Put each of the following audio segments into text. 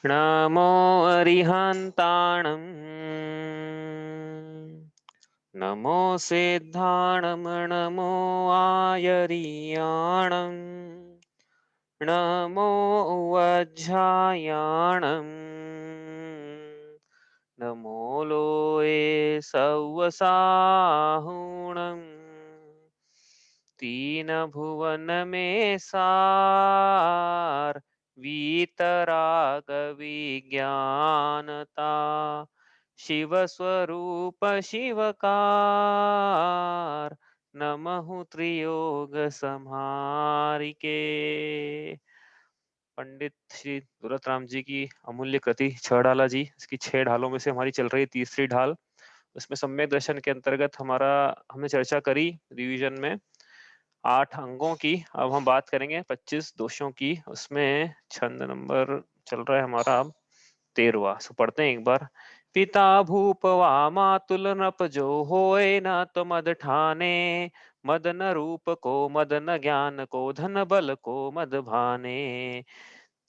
नमो अरिहन्ताणम् नमो सिद्धाणं नमो आयरियाणं नमो वज्झायाणं नमो लोये सव्वसाहुणम् तीन भुवन में सार वीतराग विज्ञानता शिव स्वरूप शिवकार नमः त्रियोग संहारिके। पंडित श्री दुर्लत जी की अमूल्य कृति छह ढाला जी, इसकी 6 ढालों में से हमारी चल रही तीसरी ढाल। उसमें सम्यक दर्शन के अंतर्गत हमने चर्चा करी रिवीजन में 8 अंगों की। अब हम बात करेंगे 25 दोषों की। उसमें छंद नंबर चल रहा है हमारा 13वां। सो पढ़ते हैं एक बार। पिता भूप वा मातुल नृप जो होए न तो मद ठाने, मद न रूप को मद न ज्ञान को धन बल को मद भाने,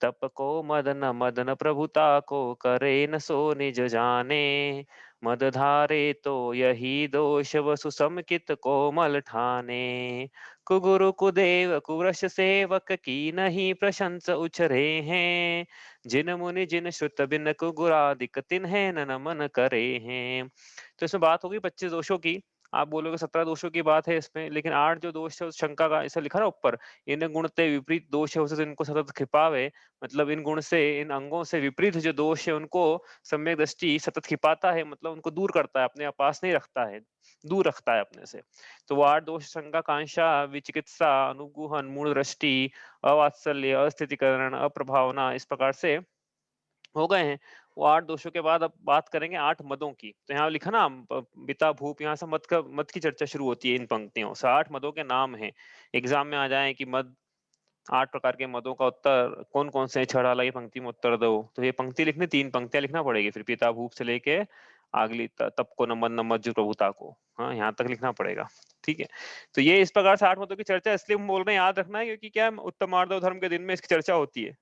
तप को मदन मदन प्रभुता को करे न सो निज जाने, मद धारे तो यही दोष वसु समकित कोमल ठाने, कुगुरु कुदेव कुवृष सेवक की नहीं प्रशंस उचरे हैं, जिन मुनि जिन श्रुत बिन कुगुरादिक तिन्हे न नमन करे हैं। तो इसमें बात होगी 25 दोषों की। आप बोलोगे 17 दोषों की बात है इसमें, लेकिन 8 जो दोष है उस शंका का ऐसा लिखा ना ऊपर, इन गुण ते विपरीत दोष है उसे इनको सतत खिपावे। मतलब इन गुण से, इन अंगों से विपरीत जो दोष है उनको सम्यक दृष्टि सतत खिपाता है, मतलब उनको दूर करता है, अपने पास नहीं रखता है, दूर रखता है अपने से। तो वो 8 दोष शंका कांक्षा विचिकित्सा अनुगुहन मूल दृष्टि अवात्सल्य अस्थितिकरण अप्रभावना इस प्रकार से हो गए हैं। वो 8 दोषों के बाद अब बात करेंगे 8 मदों की। तो यहाँ लिखा ना पिता भूप, यहाँ से मद की चर्चा शुरू होती है इन पंक्तियों से। 8 मदों के नाम हैं। एग्जाम में आ जाए कि मद 8 प्रकार के मदों का उत्तर कौन कौन से, छह डाला की पंक्ति में उत्तर दो। तो ये पंक्ति लिखनी, 3 पंक्तियां लिखना पड़ेगी फिर, पिता भूप से लेके अगली तप को नमन नमज जो प्रभुता को, हाँ यहाँ तक लिखना पड़ेगा। ठीक है। तो ये इस प्रकार से 8 मतों की चर्चा इसलिए हम बोल रहे हैं, याद रखना है, क्योंकि क्या है, उत्तम मार्दव धर्म के दिन में इसकी चर्चा होती है।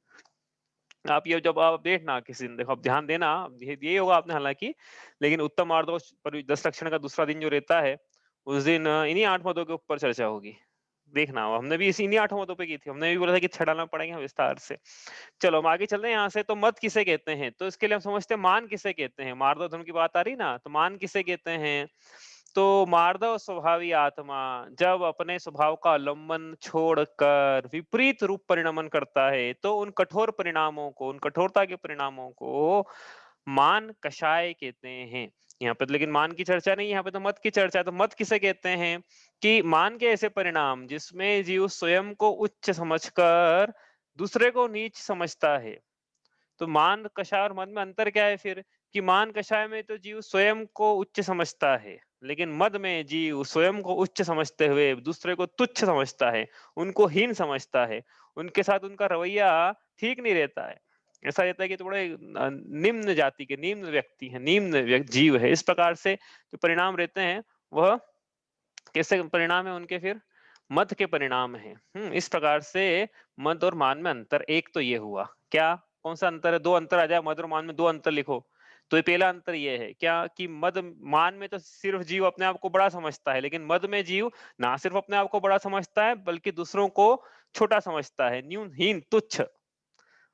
आप ये जब आप देखना किसी दिन, देखो आप ध्यान देना, ये होगा आपने हालांकि, लेकिन उत्तम मार्दव पर 10 लक्षण का दूसरा दिन जो रहता है उस दिन इन्हीं 8 मतों के ऊपर चर्चा होगी। देखना, हमने भी इसी इन्हीं 8 मतों पे की थी। हमने भी बोला था कि छड़ाना पड़ेगा विस्तार से। चलो हम आगे चलते हैं यहाँ से। तो मत किसे कहते हैं, तो इसके लिए हम समझते हैं मान किसे कहते हैं। मार्दव धर्म की बात आ रही ना, तो मान किसे कहते हैं। तो मार्दव स्वभावी आत्मा जब अपने स्वभाव का अवलंबन छोड़कर विपरीत रूप परिणमन करता है, तो उन कठोर परिणामों को, उन कठोरता के परिणामों को मान कषाय कहते हैं। यहाँ पे तो लेकिन मान की चर्चा नहीं, यहाँ पे तो मत की चर्चा है। तो मत किसे कहते हैं कि मान के ऐसे परिणाम जिसमें जीव स्वयं को उच्च समझकर दूसरे को नीच समझता है। तो मान कषाय और मद में अंतर क्या है फिर, कि मान कषाय में तो जीव स्वयं को उच्च समझता है, लेकिन मद में जीव स्वयं को उच्च समझते हुए दूसरे को तुच्छ समझता है, उनको हीन समझता है, उनके साथ उनका रवैया ठीक नहीं रहता है। ऐसा रहता है कि थोड़े निम्न जाति के, निम्न व्यक्ति है, जीव है। इस प्रकार से जो परिणाम रहते हैं वह कैसे परिणाम है उनके फिर, मद के परिणाम है। इस प्रकार से मद और मान में अंतर। एक तो ये हुआ, क्या कौन सा अंतर है, 2 अंतर आ जाए, मद और मान में 2 अंतर लिखो। तो ये पहला अंतर ये है क्या, कि मद मान में तो सिर्फ जीव अपने आप को बड़ा समझता है, लेकिन मद में जीव ना सिर्फ अपने आप को बड़ा समझता है बल्कि दूसरों को छोटा समझता है, न्यून हीन तुच्छ,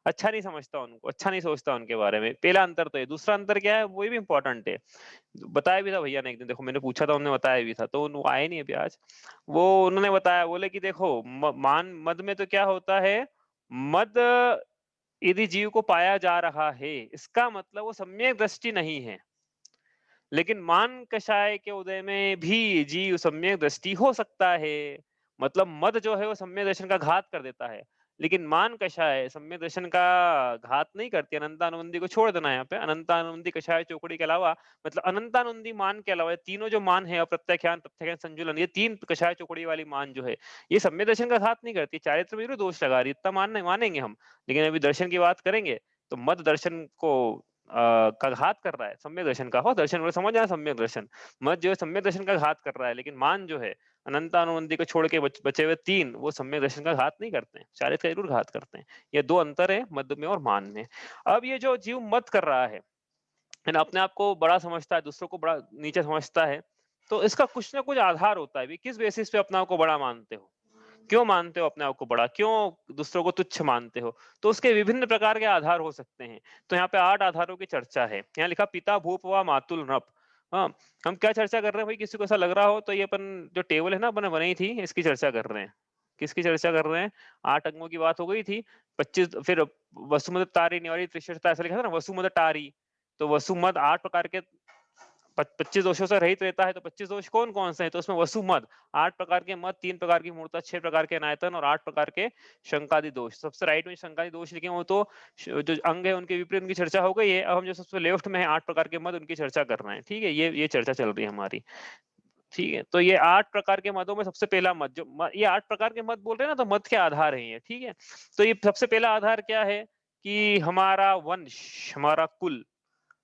अच्छा नहीं समझता उनको, अच्छा नहीं सोचता उनके बारे में। पहला अंतर तो है। दूसरा अंतर क्या है, वो भी इंपॉर्टेंट है, बताया भी था भैया ने एक दिन, देखो मैंने पूछा था, उन्होंने बताया भी था, तो वो आए नहीं अभी आज। वो उन्होंने बताया, बोले कि देखो मान मद में तो क्या होता है, मद यदि जीव को पाया जा रहा है इसका मतलब वो सम्यक दृष्टि नहीं है, लेकिन मान कषाय के उदय में भी जीव सम्यक दृष्टि हो सकता है। मतलब मद जो है वो सम्यक दर्शन का घात कर देता है, लेकिन मान कषाय सम्यक दर्शन का घात नहीं करती। अनंतानुबंधी को छोड़ देना है यहाँ पे, अनंतानुबंधी कषाय चौकड़ी के अलावा, मतलब अनंतानुबंधी मान के अलावा तीनों जो मान है, अप्रत्याख्यान प्रत्याख्यान संजुलन, ये 3 कषाय चौकड़ी वाली मान जो है ये सम्यक दर्शन का घात नहीं करती। चारित्र में जरूर दोष लगा रही, इतना मानेंगे हम, लेकिन अभी दर्शन की बात करेंगे तो मद दर्शन को का घात कर रहा है, सम्यक दर्शन का हो, दर्शन बोले समझ आया सम्यक दर्शन। मत जो है सम्यक दर्शन का घात कर रहा है, लेकिन मान जो है अनंतानुबंधी को छोड़ के बचे हुए 3 वो सम्यक दर्शन का घात नहीं करते हैं, चारित्र का जरूर घात करते हैं। ये 2 अंतर है मद में और मान में। अब ये जो जीव मत कर रहा है ना, अपने आप को बड़ा समझता है, दूसरों को बड़ा नीचे समझता है, तो इसका कुछ ना कुछ आधार होता है। भी किस बेसिस पे अपने आप को बड़ा मानते हो? क्यों मानते हो अपने आप को बड़ा? क्यों दूसरों को तुच्छ मानते हो? तो उसके विभिन्न प्रकार के आधार हो सकते हैं। तो यहाँ पे 8 आधारों की चर्चा है। यहाँ लिखा पिता भूप व मातुल नृप। हाँ, हम क्या चर्चा कर रहे हैं भाई? किसी को ऐसा लग रहा हो तो ये अपन जो टेबल है ना अपन ने बनाई थी, इसकी चर्चा कर रहे हैं। किसकी चर्चा कर रहे हैं? 8 अंगों की बात हो गई थी। 25 फिर वसुमत तारी निवारी त्रिशता ऐसा लिखा था ना, वसुमत टारी। तो वसुमत 8 प्रकार के 25 दोषों से रहित रहता है। तो 25 दोष कौन कौन से हैं? तो उसमें वसु मद, 8 प्रकार के मद, 3 प्रकार की मूर्ता, 6 प्रकार के अनायतन और 8 प्रकार के शंकादि दोष। सबसे राइट में शंकादि दोष लिखे वो तो जो अंग है उनके विपरीत उनकी चर्चा हो गई है। अब हम जो सबसे लेफ्ट में है 8 प्रकार के मद, उनकी चर्चा कर रहे हैं। ठीक है, ये चर्चा चल रही है हमारी। ठीक है, तो ये 8 प्रकार के मदों में सबसे पहला मद जो ये 8 प्रकार के मद बोल रहे हैं ना, तो मद के आधार है ये। ठीक है, तो ये सबसे पहला आधार क्या है कि हमारा वंश, हमारा कुल,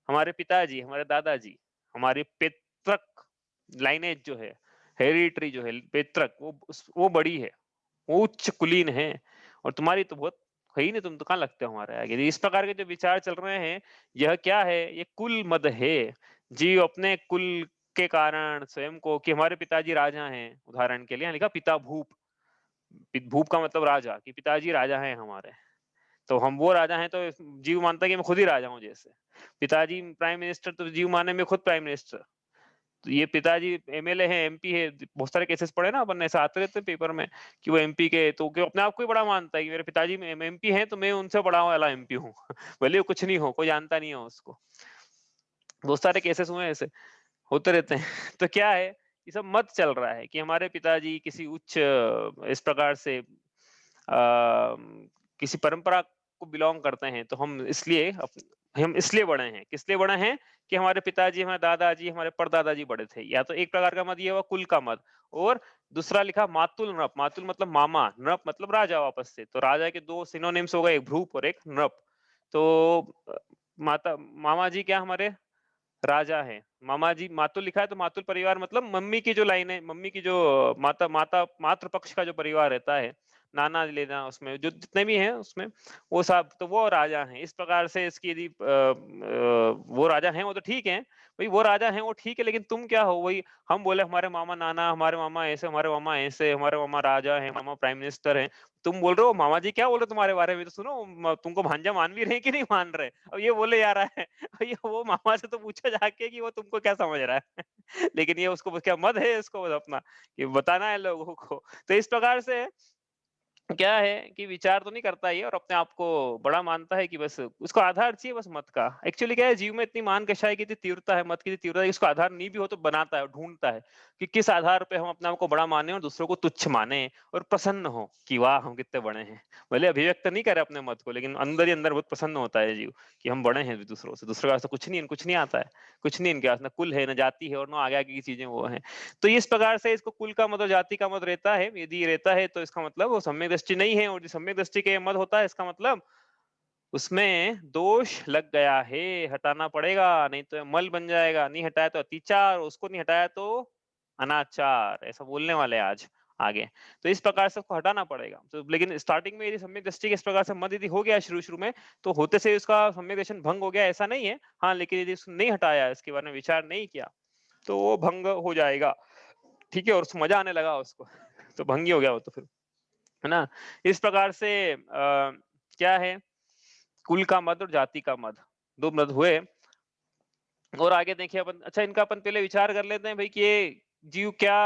हमारे पिताजी, हमारे दादाजी, हमारी पितृक लाइनेज जो है, हेरिडिटरी जो है पितृक, वो बड़ी है, वो उच्च कुलीन है। और तुम्हारी तो बहुत है ही नहीं, तुम तो कहाँ लगते हो हमारे आगे। इस प्रकार के जो विचार चल रहे हैं, यह क्या है? ये कुल मद है। जीव अपने कुल के कारण स्वयं को, कि हमारे पिताजी राजा हैं, उदाहरण के लिए यहाँ लिखा पिता भूप। भूप का मतलब राजा, कि पिताजी राजा हैं हमारे। तो हम वो राजा हैं, तो जीव मानता है कि मैं खुद ही राजा हूँ। जैसे पिताजी प्राइम मिनिस्टर, तो जीव माने मैं खुद प्राइम मिनिस्टर। तो ये पिताजी एमएलए है, एमपी है। बहुत सारे केसेस पढ़े ना अपन, ऐसे आते रहते हैं पेपर में कि वो एमपी के, तो क्यों अपने आप को ही बड़ा मानता है कि मेरे पिताजी एमपी हैं, तो मैं उनसे बड़ा वाला एमपी हूँ। भले वो कुछ नहीं हो, कोई जानता नहीं हो उसको। बहुत सारे केसेस हुए ऐसे, होते रहते हैं। तो क्या है, ये सब मत चल रहा है कि हमारे पिताजी किसी उच्च इस प्रकार से किसी परंपरा को बिलोंग करते हैं, तो हम इसलिए बड़े हैं। किस लिए बड़े हैं? कि हमारे पिताजी, हमारे दादाजी, हमारे परदादाजी बड़े थे। या तो एक प्रकार का मत ये हुआ कुल का मत, और दूसरा लिखा मातुल नृप। मातुल मतलब मामा, नृप मतलब राजा वापस से। तो राजा के 2 सिनोनिम्स हो गए, एक भ्रूप और एक नृप। तो माता मामा जी क्या हमारे राजा है। मामा जी, मातुल लिखा है तो मातुल परिवार मतलब मम्मी की जो लाइन है, मम्मी की जो माता माता मातृ पक्ष का जो परिवार रहता है, नाना लेना, उसमें जो जितने भी हैं उसमें, वो सब तो वो राजा हैं। इस प्रकार से इसकी यदि वो राजा हैं वो तो ठीक है भाई, वो राजा हैं वो ठीक है, लेकिन तुम क्या हो? वही हम बोले हमारे मामा नाना, हमारे मामा ऐसे, हमारे मामा ऐसे, हमारे मामा राजा हैं, मामा प्राइम मिनिस्टर हैं। तुम बोल रहे हो मामा जी क्या बोल रहे हो तुम्हारे बारे में? तो सुनो, तुमको भांजा मान भी रहे हैं कि नहीं मान रहे? अब ये बोले जा रहा है। ये वो मामा से तो पूछो जाके कि वो तुमको क्या समझ रहा है। लेकिन ये उसको क्या मत है इसको अपना कि बताना है लोगों को। तो इस प्रकार से क्या है कि विचार तो नहीं करता ये, और अपने आप को बड़ा मानता है कि बस उसको आधार चाहिए बस मत का। एक्चुअली क्या है, जीव में इतनी मान कषाय की इतनी तीव्रता है, मत की तीव्रता है, इसको आधार नहीं भी हो तो बनाता है, ढूंढता है कि किस आधार पे हम अपने आप को बड़ा माने और दूसरों को तुच्छ माने, और प्रसन्न हो कि वाह हम कितने बड़े हैं। भले अभिव्यक्त नहीं करे अपने मत को, लेकिन अंदर ही अंदर बहुत प्रसन्न होता है जीव कि हम बड़े हैं दूसरों से। दूसरों का ऐसा कुछ नहीं आता है, कुछ नहीं इनके पास, ना कुल है, ना जाति है, और ना आगे आगे की चीजें वो है। तो इस प्रकार से इसको कुल का मत और जाति का मत रहता है। यदि ये रहता है तो इसका मतलब वो सम्यक दृष्टि नहीं है, और जो सम्यक दृष्टि के मत होता है, इसका मतलब उसमें दोष लग गया है, हटाना पड़ेगा, नहीं तो मल बन जाएगा। नहीं हटाया तो अतिचार, उसको नहीं हटाया तो अनाचार, ऐसा बोलने वाले हैं आज आगे। तो इस प्रकार से उसको हटाना पड़ेगा। तो लेकिन स्टार्टिंग में यदि सम्यक दृष्टि के इस प्रकार से मत यदि हो गया शुरू शुरू में, तो होते से उसका सम्यक दर्शन भंग हो गया ऐसा नहीं है। हाँ, लेकिन यदि उसने नहीं हटाया, इसके बारे में विचार नहीं किया, तो वो भंग हो जाएगा। ठीक है, और उसको मजा आने लगा उसको। तो भंगी हो गया वो तो फिर, है ना? इस प्रकार से क्या है, कुल का मद और जाति का मद, 2 मद हुए। और आगे देखिए अपन, अच्छा इनका अपन पहले विचार कर लेते हैं भाई कि ये जीव क्या,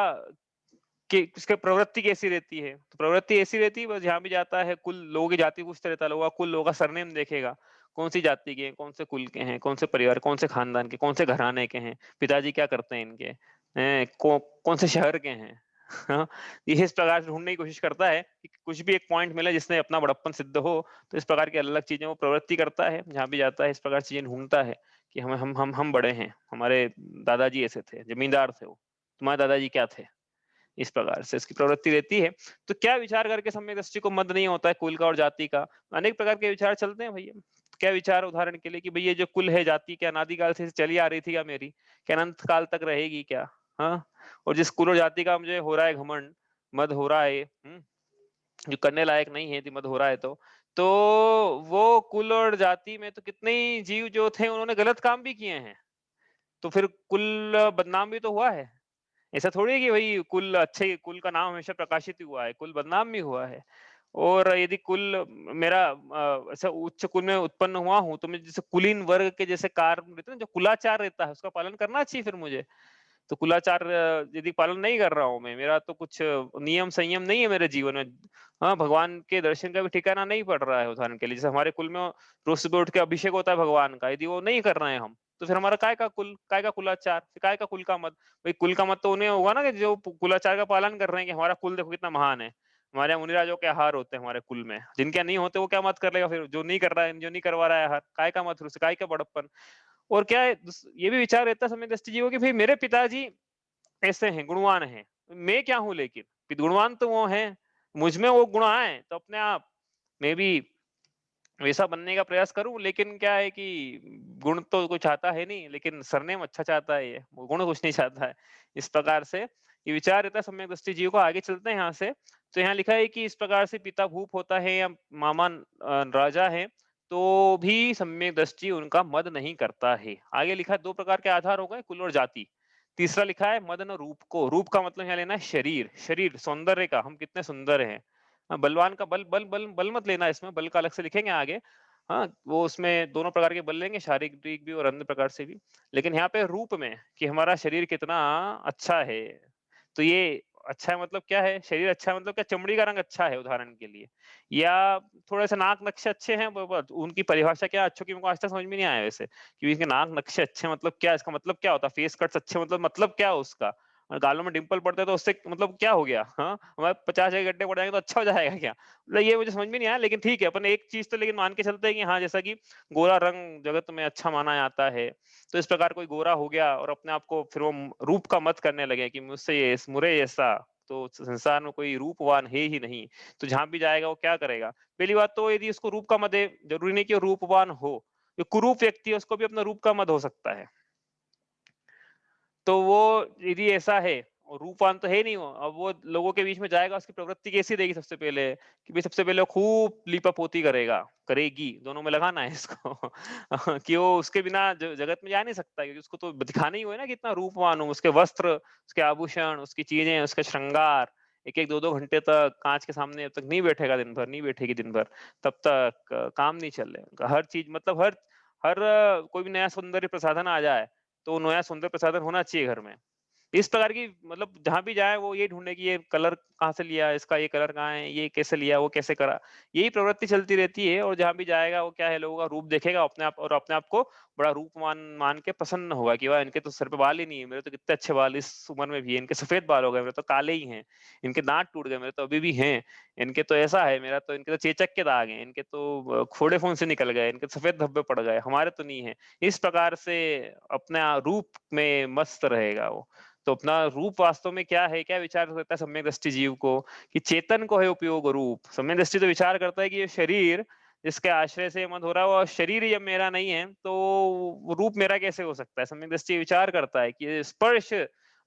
कि इसकी प्रवृत्ति कैसी रहती है। तो प्रवृत्ति ऐसी रहती है, बस जहाँ भी जाता है कुल लोगों की जाति पूछता रहता है, लोगों का कुल, लोगों का सरनेम देखेगा, कौन सी जाति के हैं, कौन से कुल के हैं, कौन से परिवार, कौन से खानदान के, कौन से घराने के हैं, पिताजी क्या करते हैं इनके, कौन से शहर के हैं। हाँ, ये इस प्रकार से ढूंढने की कोशिश करता है कि कुछ भी एक पॉइंट मिले जिसने अपना बड़प्पन सिद्ध हो। तो इस प्रकार की अलग अलग चीजें वो प्रवृत्ति करता है, जहाँ भी जाता है इस प्रकार चीजें ढूंढता है कि हम बड़े हैं, हमारे दादाजी ऐसे थे, जमींदार थे वो, तुम्हारे दादाजी क्या थे। इस प्रकार से इसकी प्रवृत्ति रहती है। तो क्या विचार करके सम्यक दृष्टि को मद नहीं होता है कुल का और जाति का? अनेक प्रकार के विचार चलते हैं भैया। क्या विचार है उदाहरण के लिए कि भई ये जो कुल है, जाति क्या अनादिकाल से चली आ रही थी क्या मेरी? क्या अनंत काल तक रहेगी क्या? हाँ? और जिस कुल और जाति का मुझे हो रहा है घमंड, मद हो रहा है, जो करने लायक नहीं है यदि मद हो रहा है तो वो कुल और जाति में तो कितने ही जीव जो थे उन्होंने गलत काम भी किए हैं। तो फिर कुल बदनाम भी तो हुआ है। ऐसा थोड़ी है कि भई कुल अच्छे कुल का नाम हमेशा प्रकाशित ही हुआ है, कुल बदनाम भी हुआ है। और यदि कुल मेरा ऐसा उच्च कुल में उत्पन्न हुआ हूँ, तो मैं जैसे कुलीन वर्ग के जैसे कार्य रहते हैं ना, जो कुलाचार रहता है, उसका पालन करना चाहिए फिर मुझे। तो कुलाचार यदि पालन नहीं कर रहा हूँ मैं, मेरा तो कुछ नियम संयम नहीं है मेरे जीवन में। हाँ, भगवान के दर्शन का भी ठिकाना नहीं पड़ रहा है उदाहरण के लिए। जैसे हमारे कुल में रोज सुबह उठ के अभिषेक होता है भगवान का, यदि वो नहीं कर रहे हैं हम, तो फिर हमारा काय का कुल, काय का कुलाचार, फिर काय का कुल का मत? भाई कुल का मत तो उन्हें होगा ना कि जो कुलाचार का पालन कर रहे हैं कि हमारा कुल देखो कितना महान है। हमारे यहाँ मुनिराजों के आहार होते हैं हमारे कुल में, जिनके नहीं होते वो क्या मत कर लेगा फिर? जो नहीं कर रहा है, जो नहीं करवा रहा है आहार, काय का मत, फिर उसे काय का बड़प्पन? और क्या है ये भी विचार रहता है समय दृष्टि जी को कि भाई मेरे पिताजी ऐसे हैं, गुणवान हैं। मैं क्या हूँ लेकिन? गुणवान तो वो हैं, मुझ में वो गुण आए तो अपने आप मैं भी वैसा बनने का प्रयास करूँ, लेकिन क्या है कि गुण तो कोई चाहता है नहीं, लेकिन सरनेम अच्छा चाहता है ये, वो गुण कुछ नहीं चाहता है। इस प्रकार से ये विचार रहता है सम्यक दृष्टि जीव को। आगे चलते हैं यहाँ से। तो यहाँ लिखा है कि इस प्रकार से पिता भूप होता है या मामा राजा है, तो भी सम्यक दृष्टि उनका मद नहीं करता है। आगे लिखा है 2 प्रकार के आधार हो गए, कुल और जाति। तीसरा लिखा है मद न रूप को। रूप का मतलब यहाँ लेना है शरीर, शरीर सौंदर्य का, हम कितने सुंदर हैं। बलवान का बल बल बल बल मत लेना, इसमें बल का अलग से लिखेंगे आगे। हाँ, वो उसमें दोनों प्रकार के बल लेंगे, शारीरिक भी और अन्य प्रकार से भी। लेकिन यहाँ पे रूप में कि हमारा शरीर कितना अच्छा है। तो ये अच्छा है मतलब क्या है? शरीर अच्छा है मतलब क्या? चमड़ी का रंग अच्छा है उदाहरण के लिए, या थोड़े-से नाक नक्शे अच्छे हैं, ब ब उनकी परिभाषा क्या है अच्छों की, मेरे को आज तक समझ में नहीं आया वैसे, कि इसके नाक नक्शे अच्छे मतलब क्या? इसका मतलब क्या होता है? फेस कट्स अच्छे मतलब क्या है उसका? और गालों में डिंपल पड़ता है तो उससे मतलब क्या हो गया? हाँ, हमारे 50 जगह गड्ढे पड़ जाएँगे तो अच्छा हो जाएगा क्या? मतलब ये मुझे समझ में नहीं आया, लेकिन ठीक है, अपन एक चीज़ तो लेकिन मान के चलते हैं कि हाँ, जैसा कि गोरा रंग जगत में अच्छा माना जाता है। तो इस प्रकार कोई गोरा हो गया और अपने आप को फिर वो रूप का मत करने लगे कि मुझसे ये मुझे ऐसा, तो संसार में कोई रूपवान है ही नहीं। तो जहाँ भी जाएगा वो क्या करेगा? पहली बात तो यदि उसको रूप का मद है, ज़रूरी नहीं कि वो रूपवान हो। जो कुरूप व्यक्ति है उसको भी अपना रूप का मद हो सकता है। तो वो यदि ऐसा है और रूपवान तो है नहीं वो, अब वो लोगों के बीच में जाएगा, उसकी प्रवृत्ति कैसी रहेगी सबसे पहले? कि भाई सबसे पहले वो खूब लीपापोती करेगा, करेगी, दोनों में लगाना है इसको कि वो उसके बिना जगत में जा नहीं सकता, क्योंकि उसको तो दिखाना ही हुआ है ना कितना रूपवान हूँ। उसके वस्त्र, उसके आभूषण, उसकी चीजें, उसका श्रृंगार, 1-1 2-2 घंटे तक कांच के सामने जब तक नहीं बैठेगा दिन भर, नहीं बैठेगी दिन भर, तब तक काम नहीं चलेगा। हर चीज मतलब हर हर कोई भी नया सौंदर्य प्रसाधन आ जाए तो नया सौंदर्य प्रसाधन होना चाहिए घर में। इस प्रकार की मतलब जहाँ भी जाए वो ये ढूँढे कि ये कलर कहाँ से लिया, इसका ये कलर कहाँ है, ये कैसे लिया, वो कैसे करा। यही प्रवृत्ति चलती रहती है और जहाँ भी जाएगा वो क्या है, लोगों का रूप देखेगा अपने आप और अपने आप को बड़ा रूपवान मान के प्रसन्न होगा कि वाह! इनके तो सर पे बाल ही नहीं है, मेरे तो कितने अच्छे बाल इस उम्र में भी है, इनके सफेद बाल हो गए, मेरे तो काले ही हैं। इनके दाँत टूट गए, मेरे तो अभी भी हैं। इनके तो ऐसा है, मेरा तो इनके तो चेचक के दाग हैं, इनके तो फोड़े फुंसी से निकल गए, इनके सफेद धब्बे पड़ गए, हमारे तो नहीं है। इस प्रकार से अपना रूप में मस्त रहेगा वो। तो अपना रूप वास्तव में क्या है, क्या विचार करता है सम्यक दृष्टि जीव को, कि चेतन को है उपयोग रूप। सम्यक दृष्टि तो विचार करता है कि ये शरीर जिसके आश्रय से मत हो रहा है, वो शरीर जब मेरा नहीं है, तो वो रूप मेरा कैसे हो सकता है? सम्यक दृष्टि विचार करता है कि ये स्पर्श,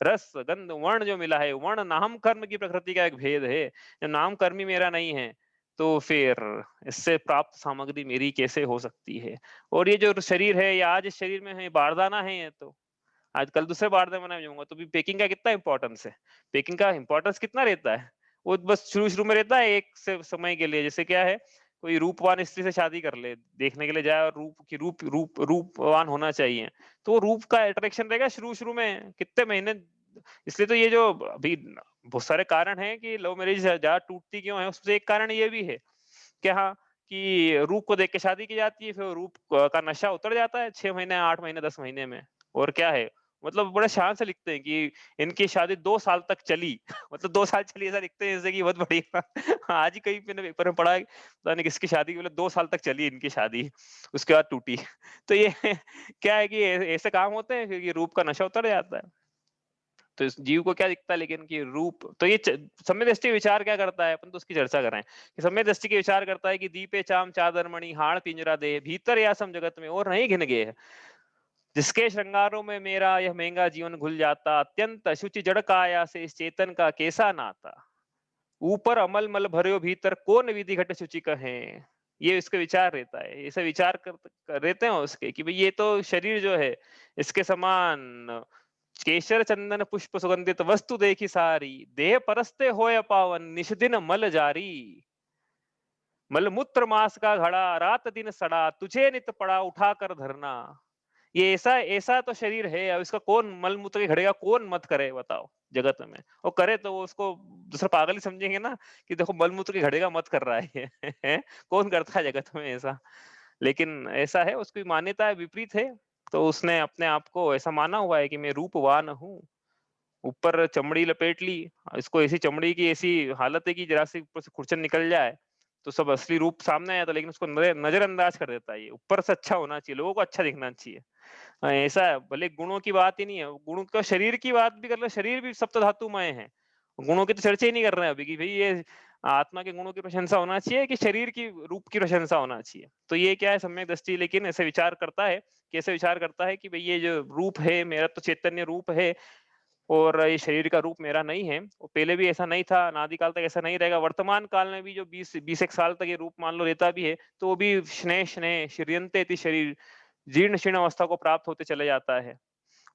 रस, गंध, वर्ण जो मिला है, वर्ण नाम कर्म की प्रकृति का एक भेद है। जब नाम कर्म ही मेरा नहीं है, तो फिर इससे प्राप्त सामग्री मेरी कैसे हो सकती है? और ये जो शरीर है, ये आज इस शरीर में है, बारदाना है ये तो। आजकल दूसरे बार में बनाया जाऊँगा, तो भी पैकिंग का कितना इम्पोर्टेंस है? पैकिंग का इम्पोर्टेंस कितना रहता है? वो बस शुरू-शुरू में रहता है एक से समय के लिए, जैसे क्या है, कोई रूपवान स्त्री से शादी कर ले, देखने के लिए जाए और रूप की रूपवान होना चाहिए। तो वो रूप का अट्रैक्शन रहेगा शुरू-शुरू में, कितने महीने। इसलिए तो ये जो अभी बहुत सारे कारण हैं कि लव मैरिज ज़्यादा टूटती क्यों है, उसमें से एक कारण ये भी है। कि हाँ, कि रूप को देख के शादी की जाती है, फिर वो रूप का नशा उतर जाता है 6 महीने, 8 महीने, 10 महीने में। और क्या है, मतलब बड़े शान से लिखते हैं कि इनकी शादी 2 साल तक चली। मतलब 2 साल चली ऐसा लिखते हैं जैसे कि बहुत बढ़िया। आज ही कहीं मैंने पेपर में पढ़ा है, पता नहीं किसकी शादी मतलब 2 साल तक चली इनकी शादी, उसके बाद टूटी। तो ये क्या है कि ऐसे काम होते हैं क्योंकि रूप का नशा उतर जाता है। तो इस जीव को क्या दिखता है लेकिन कि रूप, तो ये सम्यक दृष्टि विचार क्या करता है, अपन तो उसकी चर्चा कर रहे हैं कि सम्यक दृष्टि के विचार करता है कि दीपे चाम चादर मणि हाड़ पिंजरा दे भीतर या सम जगत में और नहीं घिन गए, जिसके श्रृंगारों में मेरा यह महंगा जीवन घुल जाता, अत्यंत अशुचि जड़ काया से इस चेतन का कैसा नाता, ऊपर अमल मल भर्यो भीतर कौन विधि घट शुचि कहे। ये इसका विचार रहता है, ऐसे विचार कर रहते हैं उसके कि भाई ये तो शरीर जो है इसके समान केशर चंदन पुष्प सुगंधित वस्तु देखी सारी, देह परस्ते होय पावन निष दिन मल जारी, मलमूत्र मास का घड़ा रात दिन सड़ा, तुझे नित पड़ा उठा कर धरना। ये ऐसा ऐसा तो शरीर है, अब इसका कौन मलमूत्र के घड़े का कौन मत करे बताओ जगत में, वो करे तो वो उसको दूसरा पागल ही समझेंगे ना कि देखो मलमूत्र के घड़े का मत कर रहा है ये कौन करता है जगत में ऐसा, लेकिन ऐसा है, उसकी मान्यता है विपरीत है, तो उसने अपने आप को ऐसा माना हुआ है कि मैं रूपवान हूँ, ऊपर चमड़ी लपेट ली, इसको ऐसी चमड़ी की ऐसी हालत है कि जरा सी ऊपर से खुरचन निकल जाए तो सब असली रूप सामने आया था, लेकिन उसको नजरअंदाज कर देता है, ये ऊपर से अच्छा होना चाहिए, लोगों को अच्छा दिखना चाहिए। ऐसा है, भले गुणों की बात ही नहीं है, गुणों का शरीर की बात भी कर ले, शरीर भी सप्त धातुमय है, गुणों की तो चर्चा ही नहीं कर रहे हैं अभी कि भाई ये आत्मा के गुणों की प्रशंसा होना चाहिए कि शरीर की रूप की प्रशंसा होना चाहिए। तो ये क्या है सम्यक दृष्टि, लेकिन ऐसे विचार करता है, कैसे विचार करता है कि भाई ये जो रूप है मेरा तो चैतन्य रूप है और ये शरीर का रूप मेरा नहीं है, वो पहले भी ऐसा नहीं था, अनादिकाल तक ऐसा नहीं रहेगा, वर्तमान काल में भी जो 20 एक साल तक ये रूप मान लो रहता भी है तो वो भी स्नेह स्नेह श्रियंते शरीर जीर्ण शीर्ण अवस्था को प्राप्त होते चले जाता है।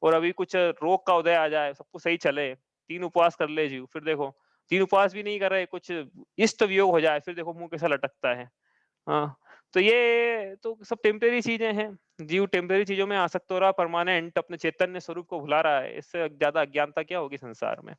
और अभी कुछ रोग का उदय आ जाए, सब कुछ सही चले, 3 उपवास कर ले जीव, फिर देखो 3 उपवास भी नहीं कर रहे, कुछ इष्ट वियोग हो जाए, फिर देखो मुंह कैसा लटकता है। हाँ, तो ये तो सब टेम्परेरी चीजें हैं, जीव टेम्परेरी चीजों में आसक्त हो रहा, परमानेंट अपने चैतन्य स्वरूप को भुला रहा है, इससे ज्यादा अज्ञानता क्या होगी संसार में।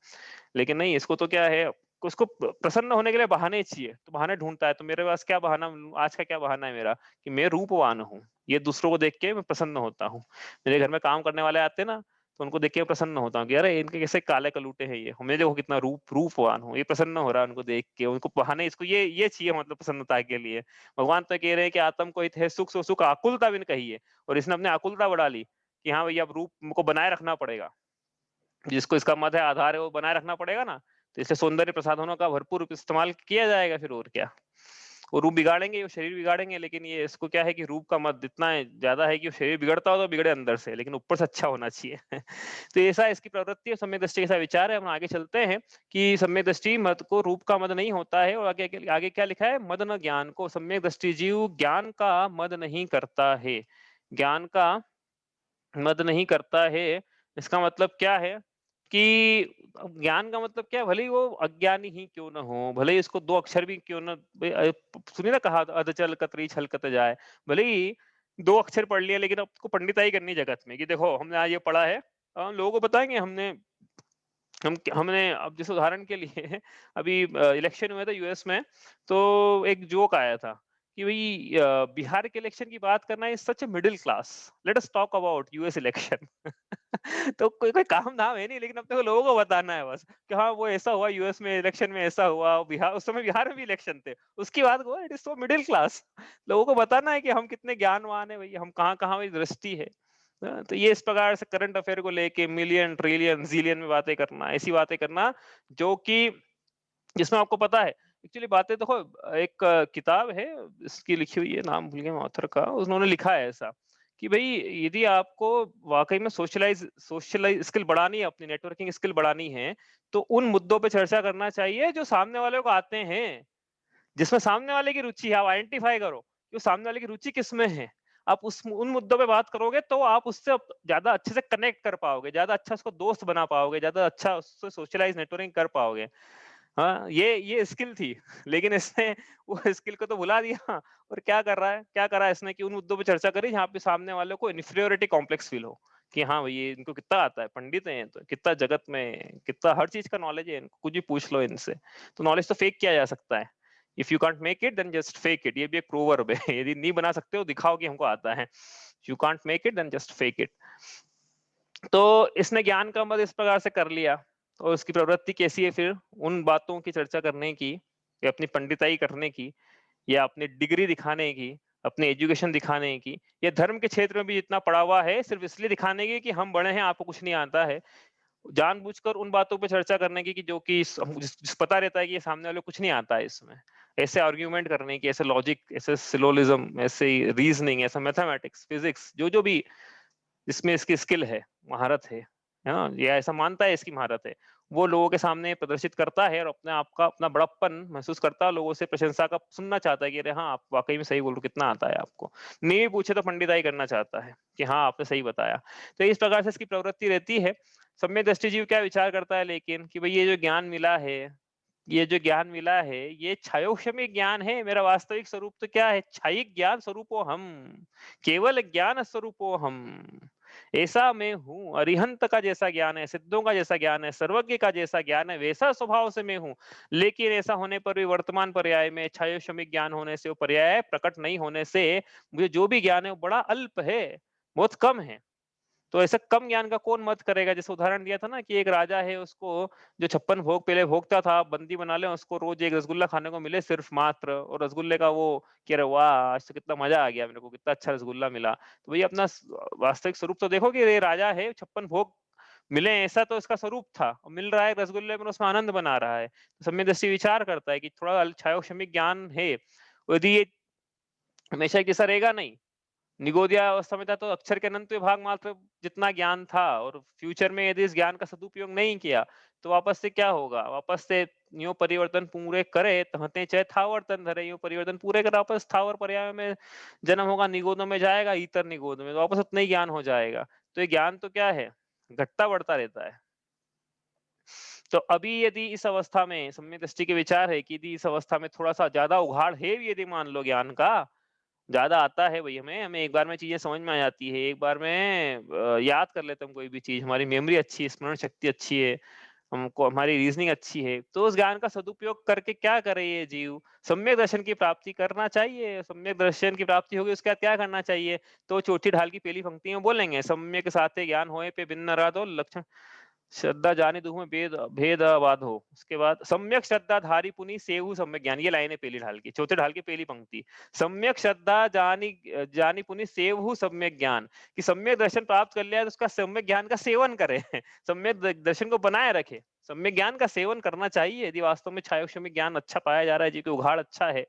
लेकिन नहीं, इसको तो क्या है, उसको प्रसन्न होने के लिए बहाने चाहिए, तो बहाने ढूंढता है, तो मेरे पास क्या बहाना, आज का क्या बहाना है मेरा कि मैं रूपवान हूँ, ये दूसरों को देख के मैं प्रसन्न होता हूँ, मेरे घर में काम करने वाले आते हैं ना तो उनको देख के मैं प्रसन्न होता हूँ कि अरे इनके कैसे काले कलूटे हैं ये, हमें देखो कितना रूपवान हूँ, ये प्रसन्न हो रहा है उनको देख के, उनको बहाने, इसको ये चाहिए मतलब प्रसन्नता के लिए। भगवान तो कह रहे हैं कि आत्म को हित है सुख सो सुख आकुलता बिन कही है, और इसने अपने आकुलता बढ़ा ली कि हाँ भैया अब रूप को बनाए रखना पड़ेगा, जिसको इसका मत है आधार है वो बनाए रखना पड़ेगा ना, तो इसलिए सौंदर्य प्रसाधनों का भरपूर इस्तेमाल किया जाएगा फिर, और क्या, वो रूप बिगाड़ेंगे, वो शरीर बिगाड़ेंगे, लेकिन ये इसको क्या है कि रूप का मत इतना ज्यादा है कि वो शरीर बिगड़ता हो तो बिगड़े अंदर से, लेकिन ऊपर से अच्छा होना चाहिए तो ऐसा इसकी प्रवृत्ति है, सम्यक दृष्टि ऐसा विचार है। हम आगे चलते हैं कि सम्यक दृष्टि मत को रूप का मद नहीं होता है, और आगे आगे क्या लिखा है, मद न ज्ञान को, सम्यक दृष्टि जीव ज्ञान का मद नहीं करता है, ज्ञान का मद नहीं करता है। इसका मतलब क्या है कि ज्ञान का मतलब क्या है, भले ही वो अज्ञानी ही क्यों ना हो, भले ही इसको 2 अक्षर भी क्यों ना, सुनिए ना कहा अधचल कतरी छलकत जाए, भले ही 2 अक्षर पढ़ लिए, लेकिन आपको पंडिताई करनी जगत में कि देखो हमने आज ये पढ़ा है, लोगों को बताएंगे हमने अब जैसे उदाहरण के लिए अभी इलेक्शन हुआ था यूएस में, तो एक जोक आया था कि भाई बिहार के इलेक्शन की बात करना is such a middle class, let us talk about US election तो कोई कोई काम धाम है नहीं, लेकिन अपने को लोगों को बताना है बस कि हाँ वो ऐसा हुआ यूएस में इलेक्शन में, ऐसा हुआ बिहार, उस समय बिहार में भी इलेक्शन थे, उसकी बात को it is so middle class, लोगों को बताना है कि हम कितने ज्ञानवान है भाई, हम कहाँ कहाँ मेरी दृष्टि है। तो ये इस प्रकार से करंट अफेयर को लेके मिलियन ट्रिलियन जीलियन में बातें करना, ऐसी बातें करना जो कि जिसमें आपको पता है एक्चुअली बातें देखो, एक किताब है इसकी लिखी हुई है, नाम भूल गया ऑथर का, उन्होंने लिखा है ऐसा कि भाई यदि आपको वाकई में सोशलाइज स्किल बढ़ानी है, अपनी नेटवर्किंग स्किल बढ़ानी है, तो उन मुद्दों पे चर्चा करना चाहिए जो सामने वाले को आते हैं, जिसमें सामने वाले की रुचि है, आप आइडेंटिफाई करो कि वो सामने वाले की रुचि किसमें है, आप उस उन मुद्दों पे बात करोगे तो आप उससे ज्यादा अच्छे से कनेक्ट कर पाओगे, ज्यादा अच्छा उसको दोस्त बना पाओगे, ज्यादा अच्छा उससे सोशलाइज नेटवर्किंग कर पाओगे। हाँ, ये स्किल थी लेकिन इसने वो स्किल को तो भुला दिया, और क्या कर रहा है, क्या करा है इसने कि उन मुद्दों पे चर्चा करी जहाँ पे सामने वाले को इन्फीरियोरिटी कॉम्प्लेक्स फील हो कि हाँ भाई ये इनको कितना आता है, पंडित हैं तो कितना जगत में कितना हर चीज का नॉलेज है, इनको कुछ भी पूछ लो इनसे, तो नॉलेज तो फेक किया जा सकता है, if you can't make it then just fake it, ये भी एक प्रोवर्ब है यदि नहीं बना सकते हो दिखाओ कि हमको आता है, you can't make it then just fake it. तो इसने ज्ञान का मद इस प्रकार से कर लिया, और उसकी प्रवृत्ति कैसी है फिर उन बातों की चर्चा करने की, या अपनी पंडिताई करने की, या अपनी डिग्री दिखाने की, अपनी एजुकेशन दिखाने की, या धर्म के क्षेत्र में भी जितना पढ़ा हुआ है सिर्फ इसलिए दिखाने की कि हम बड़े हैं आपको कुछ नहीं आता है, जानबूझकर उन बातों पे चर्चा करने की कि जो कि पता रहता है कि ये सामने वाले को कुछ नहीं आता है इसमें। ऐसे आर्ग्यूमेंट करने की, ऐसे लॉजिक, ऐसे सिलोजिज्म, ऐसे रीजनिंग, ऐसा मैथमेटिक्स, फिजिक्स, जो भी इसमें इसकी स्किल है, महारत है ना? या ऐसा मानता है इसकी महारत है, वो लोगों के सामने प्रदर्शित करता है और अपने आप का अपना बड़प्पन महसूस करता है, लोगों से प्रशंसा का सुनना चाहता है कि अरे हाँ, आप वाक़ई में सही बोल रहे हो, कितना आता है आपको? नहीं भी पूछे तो पंडिताई करना चाहता है कि हाँ, आपने सही बताया। तो इस प्रकार से इसकी प्रवृत्ति रहती है। सम्यक दृष्टि जीव क्या विचार करता है लेकिन कि भई ये जो ज्ञान मिला है, ये जो ज्ञान मिला है, ये क्षयोक्षमी ज्ञान है, मेरा वास्तविक स्वरूप तो क्या है? क्षयिक ज्ञान स्वरूपो हम, केवल ज्ञान स्वरूपो हम। ऐसा मैं हूँ, अरिहंत का जैसा ज्ञान है, सिद्धों का जैसा ज्ञान है, सर्वज्ञ का जैसा ज्ञान है, वैसा स्वभाव से मैं हूँ। लेकिन ऐसा होने पर भी वर्तमान पर्याय में क्षयोक्षमिक ज्ञान होने से, वो पर्याय प्रकट नहीं होने से, मुझे जो भी ज्ञान है वो बड़ा अल्प है, बहुत कम है। तो ऐसा कम ज्ञान का कौन मत करेगा? जैसे उदाहरण दिया था ना कि एक राजा है, उसको जो 56 भोग पहले भोगता था, बंदी बना लें, उसको रोज एक रसगुल्ला खाने को मिले सिर्फ मात्र, और रसगुल्ले का वो कह रहे वाह, आज तो कितना मजा आ गया मेरे को, कितना अच्छा रसगुल्ला मिला। तो भई अपना वास्तविक स्वरूप तो देखो कि ये राजा है, 56 भोग मिले ऐसा तो इसका स्वरूप था, और मिल रहा है रसगुल्ले में, उसमें आनंद बना रहा है। तो सम्यक विचार करता है कि थोड़ा क्षयोक्षमिक ज्ञान है, यदि ये हमेशा एक जैसा रहेगा नहीं। निगोदिया अवस्था में था तो अक्षर के अनंत विभाग मात्र जितना ज्ञान था, और फ्यूचर में यदि इस ज्ञान का सदुपयोग नहीं किया तो वापस से क्या होगा? वापस से यो परिवर्तन पूरे करे तहते चाहे थावर तन धरे, यो परिवर्तन पूरे करे वापस स्थावर पर्याय में जन्म होगा, निगोदों में जाएगा, इतर निगोद में, तो वापस उतना ही ज्ञान हो जाएगा। तो ये ज्ञान तो क्या है? घटता बढ़ता रहता है। तो अभी यदि इस अवस्था में सम्यक दृष्टि के विचार है कि यदि इस अवस्था में थोड़ा सा ज्यादा उघाड़ है भी, यदि मान लो ज्ञान का ज़्यादा आता है, भई हमें एक बार में चीज़ें समझ में आ जाती है, एक बार में याद कर लेते हैं हम कोई भी चीज़, हमारी मेमोरी अच्छी है, स्मरण शक्ति अच्छी है, हमको हमारी रीज़निंग अच्छी है, तो उस ज्ञान का सदुपयोग करके क्या करे ये जीव? सम्यक दर्शन की प्राप्ति करना चाहिए, सम्यक दर्शन की प्राप्ति होगी उसके बाद क्या करना चाहिए? तो चौथी ढाल की पहली पंक्ति में बोलेंगे, सम्यक साथे ज्ञान होए पे भिन्न राधो लक्षण श्रद्धा जानी दुह में भेद भेद अबाध हो। उसके बाद सम्यक श्रद्धा धारी पुनि सेवु सम्यक ज्ञान, ये लाइन है पहली ढाल की, चौथे ढाल की पहली पंक्ति। सम्यक श्रद्धा जानी जानी पुनि सेवहु सम्यक ज्ञान, कि सम्यक दर्शन प्राप्त कर लिया तो उसका सम्यक ज्ञान का सेवन करे सम्यक दर्शन को बनाए रखे, सम्यक ज्ञान का सेवन करना चाहिए। यदि वास्तव में क्षयोक्षमिक ज्ञान अच्छा पाया जा रहा है, जी की उघाड़ अच्छा है,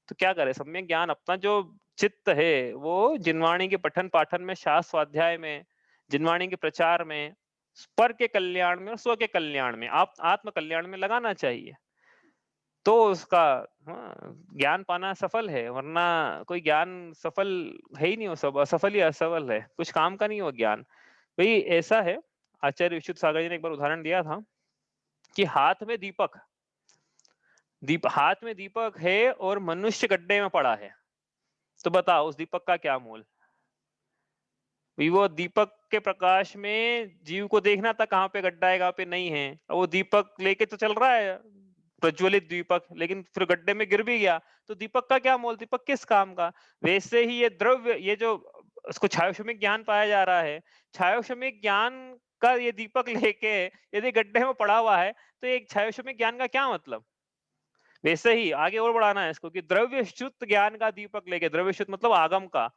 तो क्या करे? सम्यक ज्ञान अपना जो चित्त है वो जिनवाणी के पठन पाठन में, शास्त्र स्वाध्याय में, जिनवाणी के प्रचार में, पर के कल्याण में और स्व के कल्याण में, आप आत्म कल्याण में लगाना चाहिए। तो उसका हाँ, ज्ञान पाना सफल है, वरना कोई ज्ञान सफल है ही नहीं, वो सब असफल ही असफल है, कुछ काम का नहीं वो ज्ञान। भाई ऐसा है, आचार्य विशुद्ध सागर जी ने एक बार उदाहरण दिया था कि हाथ में दीपक है और मनुष्य गड्ढे में पड़ा है, तो बताओ उस दीपक का क्या मोल? वो दीपक के प्रकाश में जीव को देखना था कहाँ पे गड्ढा है, कहाँ पे नहीं है, और वो दीपक लेके तो चल रहा है, प्रज्वलित दीपक, लेकिन फिर गड्ढे में गिर भी गया, तो दीपक का क्या मोल? दीपक किस काम का? वैसे ही ये द्रव्य, ये जो उसको छायोक्षमिक ज्ञान पाया जा रहा है, छायोक्षमिक ज्ञान का ये दीपक लेके यदि गड्ढे में पड़ा हुआ है, तो एक छायोक्षमिक ज्ञान का क्या मतलब? वैसे ही आगे और बढ़ाना है इसको कि द्रव्य शुद्ध ज्ञान का दीपक लेके, द्रव्य शुद्ध मतलब आगम का,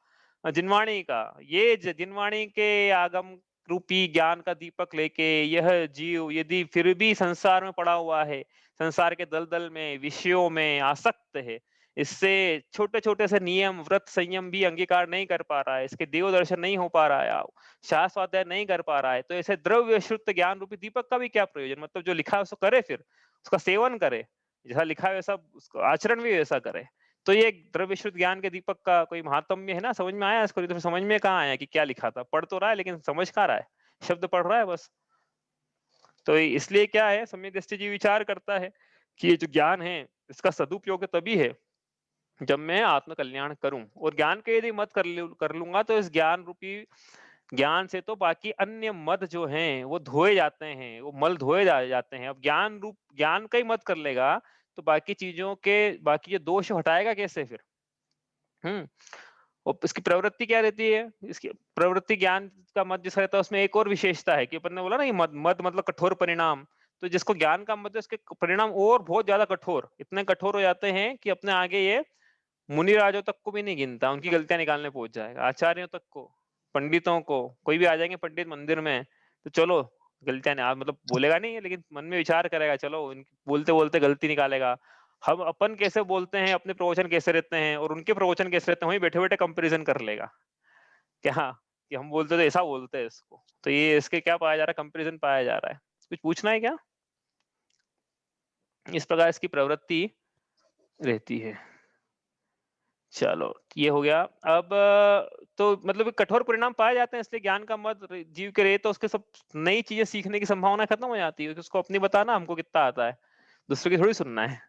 जिनवाणी का, ये जिनवाणी के आगम रूपी ज्ञान का दीपक लेके यह जीव यदि फिर भी संसार में पड़ा हुआ है, संसार के दलदल में, विषयों में आसक्त है, इससे छोटे छोटे से नियम व्रत संयम भी अंगीकार नहीं कर पा रहा है, इसके देव दर्शन नहीं हो पा रहा है, शास्त्र स्वाध्याय नहीं कर पा रहा है, तो ऐसे द्रव्य शुद्ध ज्ञान रूपी दीपक का भी क्या प्रयोजन? मतलब जो लिखा है उसको करे, फिर उसका सेवन करे, जैसा लिखा है वैसा उसको आचरण भी वैसा करे। तो ये द्रव्य शुद्ध ज्ञान के दीपक का कोई महात्म्य है ना, समझ में आया इसको? नहीं तो फिर समझ में कहाँ आया कि क्या लिखा था? पढ़ तो रहा है लेकिन समझ कहाँ रहा है, शब्द पढ़ रहा है बस। तो इसलिए क्या है, सम्यक दृष्टि जी विचार करता है कि ये जो ज्ञान है इसका सदुपयोग तभी है जब मैं आत्म कल्याण करूं, और ज्ञान के यदि मत कर लूंगा तो इस ज्ञान रूपी ज्ञान से तो बाकी अन्य मद जो हैं वो धोए जाते हैं, वो मल धोए जाते हैं। अब ज्ञान रूप ज्ञान का ही मत कर लेगा तो बाकी चीजों के बाकी ये दोष हटाएगा कैसे फिर? हम्म। और इसकी प्रवृत्ति क्या रहती है? इसकी प्रवृत्ति ज्ञान का मत जिसका रहता है उसमें एक और विशेषता है कि अपन ने बोला ना, ये मद मद मतलब कठोर परिणाम। तो जिसको ज्ञान का मत है उसके परिणाम और बहुत ज्यादा कठोर, इतने कठोर हो जाते हैं कि अपने आगे ये मुनि राजों तक को भी नहीं गिनता, उनकी गलतियां निकालने पहुंच जाएगा, आचार्यों तक को, पंडितों को, कोई भी आ जाएंगे पंडित मंदिर में तो चलो गलतियाँ नहीं मतलब बोलेगा नहीं लेकिन मन में विचार करेगा, चलो इनकी बोलते-बोलते गलती निकालेगा। हम अपन कैसे बोलते हैं, अपने प्रवचन कैसे रहते हैं और उनके प्रवचन कैसे रहते हैं, वहीं बैठे-बैठे कंपैरिज़न कर लेगा। कि हाँ, कि हम बोलते तो ऐसा बोलते हैं इसको। तो ये इसके क्या पाया जा रहा है, कंपैरिज़न पाया जा रहा है। कुछ पूछना है क्या? इस प्रकार इसकी प्रवृत्ति रहती है। चलो, ये हो गया। अब तो मतलब कठोर परिणाम पाए जाते हैं इसलिए ज्ञान का मद जीव के रहे तो उसके सब नई चीज़ें सीखने की संभावना खत्म हो जाती है। उसको अपनी बताना हमको कितना आता है, दूसरों की थोड़ी सुनना है।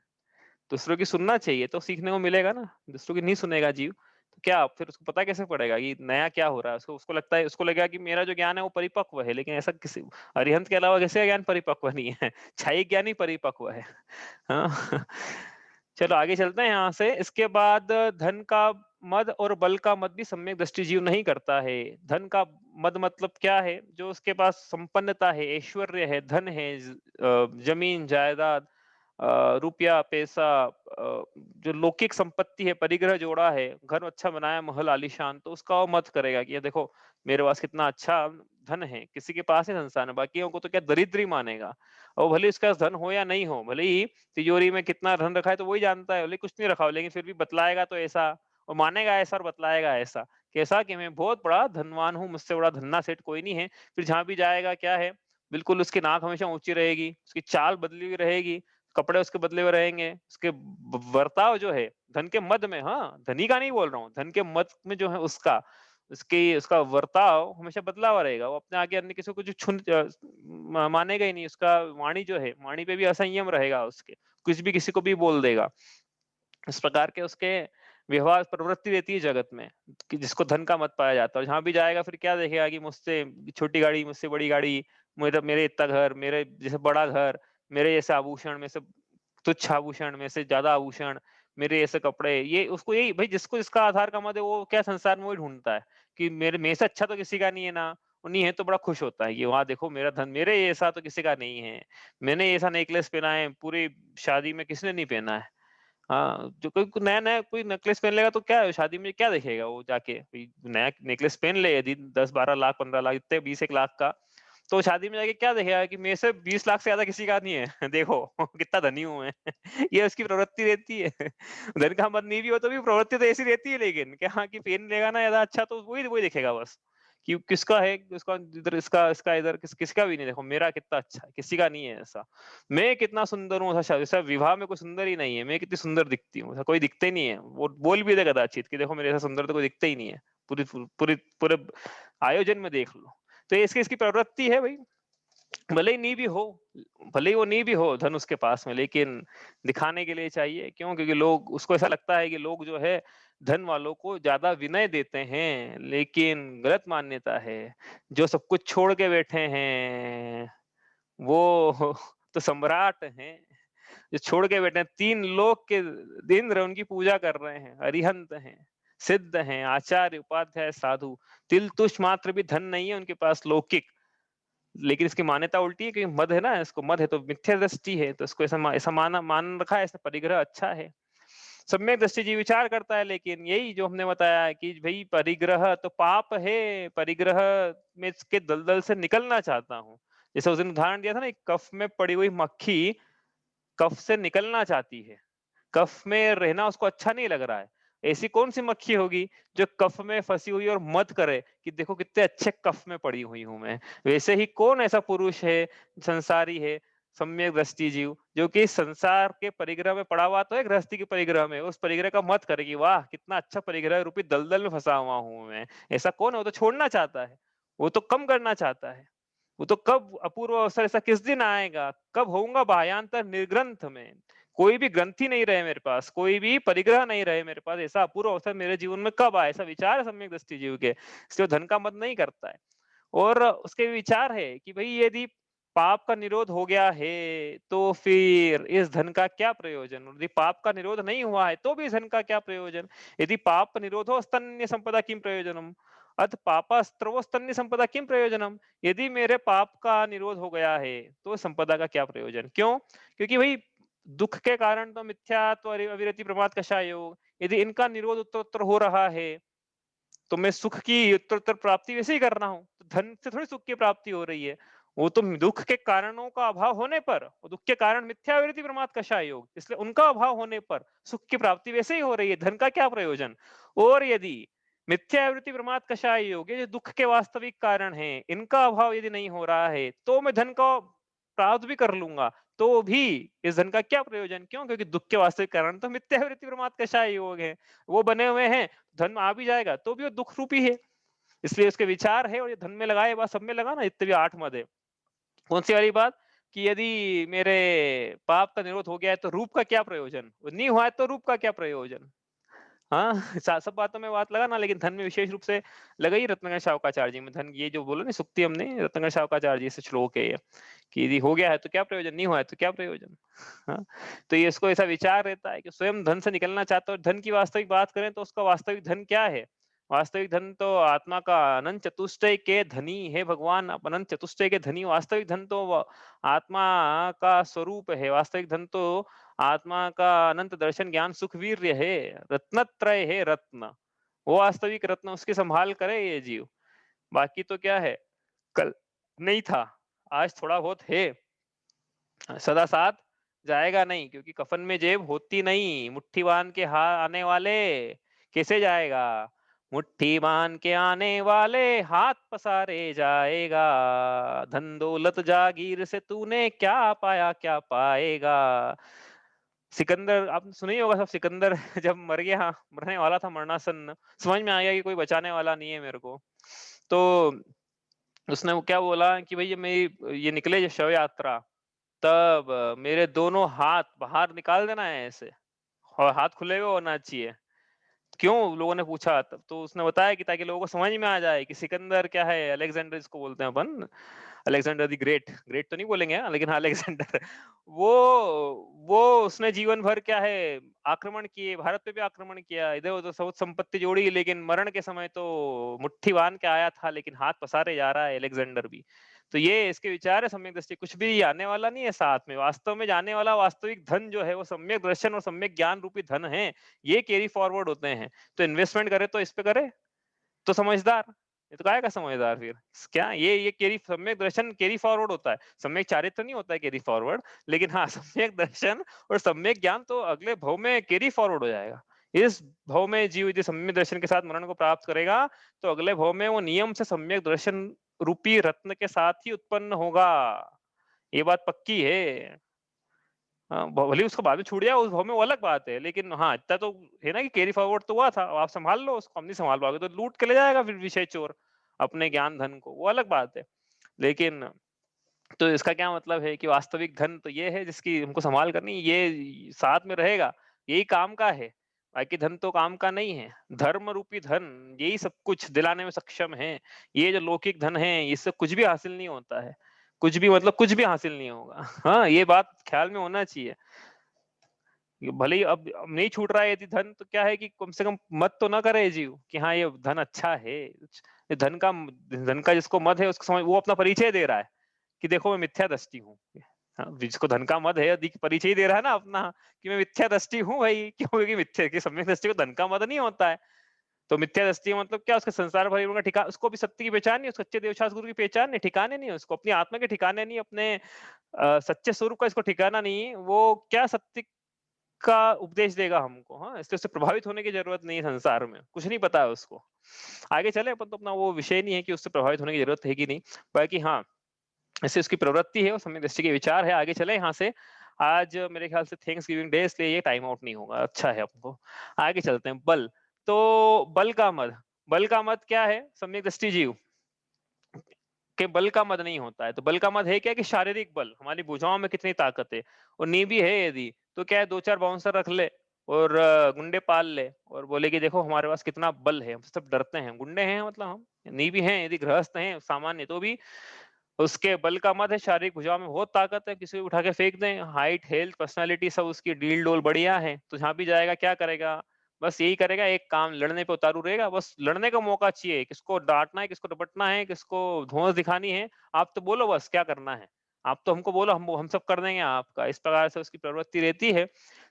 दूसरों की सुनना चाहिए तो सीखने को मिलेगा ना, दूसरों की नहीं सुनेगा जीव, तो क्या फिर उसको पता कैसे पड़ेगा कि नया क्या हो रहा है? उसको उसको लगता है उसको लगेगा कि मेरा जो ज्ञान है वो परिपक्व है, लेकिन ऐसा किसी अरिहंत के अलावा किसी का ज्ञान परिपक्व नहीं है। क्षयिक ज्ञान ही परिपक्व है। हाँ। चलो आगे चलते हैं यहाँ से। इसके बाद धन का मद और बल का मद भी सम्यक दृष्टि जीव नहीं करता है। धन का मद मतलब क्या है? जो उसके पास संपन्नता है, ऐश्वर्य है, धन है, जमीन, जायदाद, रुपया, पैसा, जो लौकिक संपत्ति है, परिग्रह जोड़ा है, घर अच्छा बनाया, महल आलीशान, तो उसका वो मत करेगा कि ये देखो मेरे पास कितना अच्छा धन है। किसी के पास ही संसार है, बाकियों को तो क्या दरिद्र ही मानेगा। और भले उसके पास धन हो या नहीं हो, भले ही तिजोरी में कितना धन रखा है तो वही जानता है, भले कुछ नहीं रखा हो, लेकिन फिर भी बतलाएगा तो ऐसा और मानेगा ऐसा और बतलाएगा ऐसा। कैसा कि मैं बहुत बड़ा धनवान हूँ, मुझसे बड़ा धन्ना सेठ कोई नहीं है। फिर जहाँ भी जाएगा क्या है, बिल्कुल उसकी नाक हमेशा ऊँची रहेगी, उसकी चाल बदली हुई रहेगी, कपड़े उसके बदले हुए रहेंगे, उसके बर्ताव जो है धन के मद में, हाँ धनी का नहीं बोल रहा हूँ, धन के मद में जो है उसका उसकी उसका बर्ताव हमेशा बदला हुआ रहेगा। वो अपने आगे अन्य किसी को कुछ मानेगा ही नहीं। उसका वाणी जो है, वाणी पे भी असंयम रहेगा उसके, कुछ भी किसी को भी बोल देगा। इस प्रकार के उसके व्यवहार प्रवृत्ति रहती है जगत में कि जिसको धन का मत पाया जाता है। और जहाँ भी जाएगा फिर क्या देखेगा कि मुझसे छोटी गाड़ी, मुझसे बड़ी गाड़ी, मेरा मेरे इतना घर, मेरे जैसे बड़ा घर, मेरे जैसे आभूषण में से तुच्छ आभूषण में से ज्यादा आभूषण, मेरे ऐसे कपड़े, ये उसको यही भाई जिसको जिसका आधार का मत है वो क्या संसार में वही ढूंढता है कि मेरे से अच्छा तो किसी का नहीं है ना, और नहीं है तो बड़ा खुश होता है कि वहां देखो मेरा धन मेरे ऐसा तो किसी का नहीं है, मैंने ऐसा नेकलेस पहना है पूरी शादी में किसने नहीं पहना है। हाँ, जो कोई नया-नया कोई नेकलेस पहन लेगा तो क्या है शादी में क्या देखेगा वो जाके, कोई नया नेकलेस पहन ले यदि 10-12 लाख 15 लाख इतने 20-1 लाख का, तो शादी में जाके क्या देखेगा कि मेरे से 20 लाख से ज्यादा किसी का नहीं है। देखो कितना धनी हूँ मैं। ये उसकी प्रवृत्ति रहती है। धन का मत नहीं भी हो तो भी प्रवृत्ति तो ऐसी रहती है, लेकिन कि हाँ कि पहन लेगा ना ज्यादा अच्छा तो वही वही देखेगा बस कि किसका है, उसका इधर इसका इसका इधर किसका भी नहीं, देखो मेरा कितना अच्छा है, किसी का नहीं है ऐसा। मैं कितना सुंदर हूँ, ऐसा ऐसा विवाह में कोई सुंदर ही नहीं है, मैं कितनी सुंदर दिखती हूँ, ऐसा कोई दिखते ही नहीं है। वो बोल भी दे कदाचित कि देखो मेरे ऐसा सुंदर तो कोई दिखता ही नहीं है, पूरी पूरी पूरे आयोजन में देख लो। तो ये इसकी इसकी प्रवृत्ति है भाई, भले ही नहीं भी हो, भले ही वो नहीं भी हो धन उसके पास में, लेकिन दिखाने के लिए चाहिए। क्यों? क्योंकि लोग उसको ऐसा लगता है कि लोग जो है धन वालों को ज्यादा विनय देते हैं, लेकिन गलत मान्यता है। जो सब कुछ छोड़ के बैठे हैं वो तो सम्राट हैं। जो छोड़ के बैठे हैं, 3 लोक के इंद्र उनकी पूजा कर रहे हैं, अरिहंत हैं, सिद्ध हैं, आचार्य, उपाध्याय, साधु। तिल तुष्ट मात्र भी धन नहीं है उनके पास लौकिक, लेकिन इसकी मान्यता उल्टी है कि मद है ना, इसको मद है तो मिथ्या दृष्टि है, तो इसको ऐसा ऐसा मान रखा है, ऐसा परिग्रह अच्छा है। सम्यक दृष्टि जी विचार करता है, लेकिन यही जो हमने बताया कि भाई परिग्रह तो पाप है, परिग्रह में इसके दलदल से निकलना चाहता हूँ। जैसे उस दिन उदाहरण दिया था ना, एक कफ में पड़ी हुई मक्खी कफ से निकलना चाहती है, कफ में रहना उसको अच्छा नहीं लग रहा है। ऐसी कौन सी मक्खी होगी जो कफ में फंसी हुई और मत करे कि देखो कितने अच्छे कफ में पड़ी हुई हूं मैं। वैसे ही कौन ऐसा पुरुष है, संसारी है, सम्यक दृष्टि जीव, जो कि संसार के परिग्रह में पड़ा हुआ तो है, गृहस्थी के परिग्रह में, उस परिग्रह का मत करे कि वाह कितना अच्छा परिग्रह रूपी दलदल में फंसा हुआ हूं मैं। ऐसा कौन है? वो तो छोड़ना चाहता है, वो तो कम करना चाहता है। वो तो कब अपूर्व अवसर ऐसा किस दिन आएगा, कब होऊंगा बाह्यांतर निर्ग्रंथ में, कोई भी ग्रंथि नहीं रहे मेरे पास, कोई भी परिग्रह नहीं रहे मेरे पास, ऐसा अपूर्व अवसर मेरे जीवन में कब आए, ऐसा विचार है सम्यक दृष्टि जीव के, इसलिए धन का मत नहीं करता है। और उसके विचार है कि भाई यदि पाप का निरोध हो गया है तो फिर इस धन का क्या प्रयोजन, यदि पाप का निरोध नहीं हुआ है तो भी इस धन का क्या प्रयोजन। यदि पाप निरोधो स्तन्य संपदा किम प्रयोजनम, अथ पापास्त्रवो स्तन्य संपदा किम प्रयोजनम। यदि मेरे पाप का निरोध हो गया है तो संपदा का क्या प्रयोजन। क्यों? क्योंकि भाई दुख के कारण तो मिथ्यात्व अविरति प्रमाद कषाय योग, यदि इनका निरोध उत्तरोत्तर हो रहा है तो मैं सुख की उत्तरोत्तर प्राप्ति वैसे ही कर रहा हूँ, तो धन से थोड़ी सुख की प्राप्ति हो रही है। वो तो दुख के कारणों का अभाव होने पर, वो दुख के कारण मिथ्यावृत्ति प्रमाद कषाय योग, इसलिए उनका अभाव होने पर सुख की प्राप्ति वैसे ही हो रही है, धन का क्या प्रयोजन। और यदि मिथ्यावृत्ति प्रमाद कषाय योग, ये जो दुख के वास्तविक कारण है, इनका अभाव यदि नहीं हो रहा है तो मैं धन का प्राप्त भी कर लूंगा, तो भी इस धन का क्या प्रयोजन। क्यों? क्योंकि दुख के वास्तविक कारण तो मिथ्यावृत्ति प्रमाद कषाय योग है, वो बने हुए हैं, धन आ भी जाएगा तो भी वो दुख रूपी है। इसलिए उसके विचार है, और ये धन में लगाए बात सब में लगा ना, जितने भी 8 मद है। कौन सी वाली बात? कि यदि मेरे पाप का निरोध हो गया है तो रूप का क्या प्रयोजन, नहीं हुआ है तो रूप का क्या प्रयोजन। हाँ, सब बातों में बात लगा ना, लेकिन धन में विशेष रूप से लगाई रत्नाकर शावकाचार्य जी में। धन ये जो बोलो ना सुक्ति हमने, रत्नाकर शावकाचार्य जी से श्लोक है ये, कि यदि हो गया है तो क्या प्रयोजन, नहीं हुआ है तो क्या प्रयोजन। हाँ, तो ये इसको ऐसा विचार रहता है कि स्वयं धन से निकलना चाहता हो। धन की वास्तविक बात करें तो उसका वास्तविक धन क्या है? वास्तविक धन तो आत्मा का अनंत चतुष्टय के धनी है भगवान, अनंत चतुष्टय के धनी। वास्तविक धन तो आत्मा का स्वरूप है। वास्तविक धन तो आत्मा का अनंत दर्शन ज्ञान सुख वीर्य है, रत्नत्रय है, रत्न। वो वास्तविक रत्न, उसकी संभाल करे ये जीव। बाकी तो क्या है, कल नहीं था, आज थोड़ा बहुत है, सदा साथ जाएगा नहीं, क्योंकि कफन में जेब होती नहीं। मुट्ठी बांध के आने वाले कैसे जाएगा, मुट्ठी बांध के आने वाले हाथ पसारे जाएगा। धन दौलत जागीर से तूने क्या पाया क्या पाएगा। सिकंदर आपने सुना ही होगा सब, सिकंदर जब मर गया, मरने वाला था, मरणासन, समझ में आ गया कि कोई बचाने वाला नहीं है मेरे को, तो उसने वो क्या बोला कि भाई ये निकले जो शव यात्रा, तब मेरे दोनों हाथ बाहर निकाल देना है ऐसे, और हाथ खुले हुए होना चाहिए। क्यों, लोगों ने पूछा, तब तो उसने बताया कि ताकि लोगों को समझ में आ जाए कि सिकंदर क्या है, अलेक्जेंडर इसको बोलते हैं अपन, अलेक्जेंडर द ग्रेट, ग्रेट तो नहीं बोलेंगे हाँ, लेकिन हाँ अलेक्जेंडर। वो वो उसने जीवन भर क्या है, आक्रमण किए, भारत पे भी आक्रमण किया, इधर उधर सब संपत्ति जोड़ी, लेकिन मरण के समय तो मुट्ठी बांध के आया था, लेकिन हाथ पसारे जा रहा है अलेक्जेंडर भी। तो ये इसके विचार है सम्यक दृष्टि, कुछ भी आने वाला नहीं है साथ में। वास्तव में जाने वाला वास्तविक धन जो है वो सम्यक दर्शन और सम्यक ज्ञान रूपी धन है। ये कैरी फॉरवर्ड होते हैं। तो इन्वेस्टमेंट करे तो इस पे करे तो समझदार, ये तो काहे का समझदार फिर। क्या ये कैरी, सम्यक दर्शन कैरी फॉरवर्ड होता है, सम्यक चारित्र नहीं होता है कैरी फॉरवर्ड। लेकिन हाँ, सम्यक दर्शन और सम्यक ज्ञान तो अगले भव में कैरी फॉरवर्ड हो जाएगा। इस भव में जीव यदि सम्यक दर्शन के साथ मरण को प्राप्त करेगा तो अगले भव में वो नियम से सम्यक दर्शन रूपी रत्न के साथ ही उत्पन्न होगा। ये बात पक्की है। हाँ, भले ही उसको बाद में छूट जाए उस भाव में, वो अलग बात है, लेकिन हाँ इतना तो है ना कि कैरी फॉरवर्ड तो हुआ था, अब आप संभाल लो उसको। हम नहीं संभाल पाओगे तो लूट के ले जाएगा फिर विषय चोर अपने ज्ञान धन को, वो अलग बात है। लेकिन तो इसका क्या मतलब है कि वास्तविक धन तो ये है जिसकी हमको संभाल करनी, ये साथ में रहेगा, यही काम का है। बाकी धन तो काम का नहीं है। धर्म रूपी धन यही सब कुछ दिलाने में सक्षम है। ये जो लौकिक धन है इससे कुछ भी हासिल नहीं होता है, कुछ भी मतलब कुछ भी हासिल नहीं होगा। हाँ, ये बात ख्याल में होना चाहिए। भले ही अब नहीं छूट रहा है यदि धन, तो क्या है कि कम से कम मत तो ना करे जीव कि हाँ ये धन अच्छा है। ये धन का जिसको मद है उसको समझ, वो अपना परिचय दे रहा है कि देखो मैं मिथ्या दृष्टि हूँ। हाँ, जिसको धन का मद है परिचय ही दे रहा है ना अपना कि मैं मिथ्या दृष्टि हूँ भाई। क्यों? क्योंकि मिथ्या की सम्यक दृष्टि को धन का मद नहीं होता है। तो मिथ्या दृष्टि मतलब क्या, उसके संसार भर का ठिकाना, उसको भी सत्य की पहचान नहीं, उस सच्चे देवशास्त्र गुरु की पहचान नहीं, ठिकाने नहीं है उसको, अपनी आत्मा के ठिकाने नहीं, अपने सच्चे स्वरूप का इसको ठिकाना नहीं, वो क्या सत्य का उपदेश देगा हमको। हाँ, इसलिए उससे प्रभावित होने की जरूरत नहीं है, संसार में कुछ नहीं पता है उसको। आगे चले अपन, तो अपना वो विषय नहीं है कि उससे प्रभावित होने की जरूरत है कि नहीं। बाकी हाँ, ऐसे उसकी प्रवृत्ति है, वो सम्यक दृष्टि के विचार है। आगे चले यहाँ से। आज मेरे ख्याल से थैंक्स गिविंग डे, इसलिए ये टाइम आउट नहीं होगा, अच्छा है हमको। आगे चलते हैं। बल, तो बल का मद, बल का मद क्या है, सम्यक दृष्टि जीव के बल का मद नहीं होता है। तो बल का मद है क्या कि शारीरिक बल, हमारी भुजाओं में कितनी ताकत है, और नी भी है यदि, तो क्या है, दो चार बाउंसर रख ले और गुंडे पाल ले और बोले कि देखो हमारे पास कितना बल है, हम सब डरते हैं, गुंडे हैं मतलब हम, नी भी हैं, यदि गृहस्थ हैं सामान्य तो भी उसके बल का मत है। शारीरिक भुजाओं में बहुत ताकत है, किसी को उठा के फेंक दें, हाइट हेल्थ पर्सनालिटी सब उसकी डील डोल बढ़िया है, तो जहां भी जाएगा क्या करेगा, बस यही करेगा, एक काम, लड़ने पे उतारू रहेगा। बस लड़ने का मौका चाहिए, किसको डांटना है, किसको डपटना है, किसको धौंस दिखानी है, आप तो बोलो बस क्या करना है, आप तो हमको बोलो, हम सब कर देंगे आपका, इस प्रकार से उसकी प्रवृत्ति रहती है।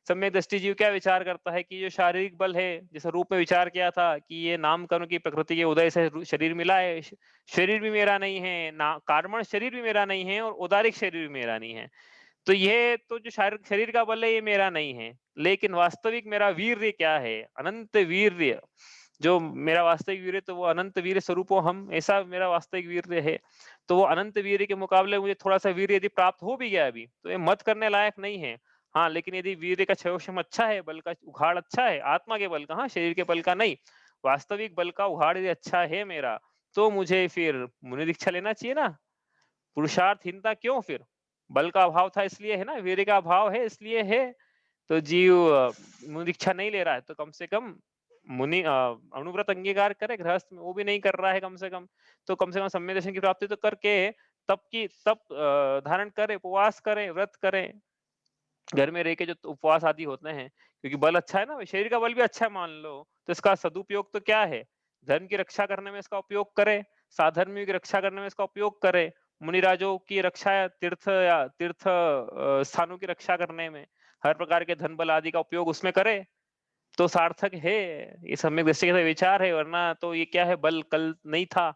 सम्यक दृष्टि जीव क्या विचार करता है कि जो शारीरिक बल है, जैसे रूप में विचार किया था कि ये नामकरण की प्रकृति के उदय से शरीर मिला है, शरीर भी मेरा नहीं है, ना कार्बन शरीर भी मेरा नहीं है और उदारिक शरीर भी मेरा नहीं है। तो ये तो जो शारीरिक शरीर का बल है ये मेरा नहीं है, लेकिन वास्तविक मेरा वीर्य क्या है? अनंत वीर्य। जो मेरा वास्तविक वीर्य तो वो अनंत वीर्य स्वरूप हो हम, ऐसा मेरा वास्तविक वीर्य है। तो वो अनंत वीर्य के मुकाबले मुझे थोड़ा-सा वीर्य यदि प्राप्त हो भी गया अभी, तो ये मत करने लायक नहीं है। हाँ, लेकिन यदि वीर्य का क्षयोक्षम अच्छा है, बल का उघाड़ अच्छा है, आत्मा के बल का, हाँ, शरीर के बल का नहीं, वास्तविक बल का उघाड़ यदि अच्छा है मेरा, तो मुझे फिर मुनि दीक्षा लेना चाहिए ना। पुरुषार्थहीनता क्यों फिर? बल का अभाव था इसलिए है ना, वीर्य का अभाव है इसलिए है। तो जीव मुनि दीक्षा नहीं ले रहा है तो कम से कम अणुव्रत अंगीकार करे गृहस्थ में, वो भी नहीं कर रहा है कम से कम सम्यक दर्शन की प्राप्ति तो करके तप धारण करे, उपवास करे, व्रत करे। घर में रह के जो उपवास आदि होते हैं, क्योंकि बल अच्छा है ना, शरीर का बल भी अच्छा है मान लो, तो इसका सदुपयोग तो क्या है? धर्म की रक्षा करने में इसका उपयोग करे, साधर्मियों की रक्षा करने में इसका उपयोग करे, मुनिराजों की रक्षा या तीर्थ स्थानों की रक्षा करने में, हर प्रकार के धन बल आदि का उपयोग उसमें करे, तो सार्थक है। ये सम्यक दृष्टि का विचार है, वरना तो ये क्या है, बल कल नहीं था,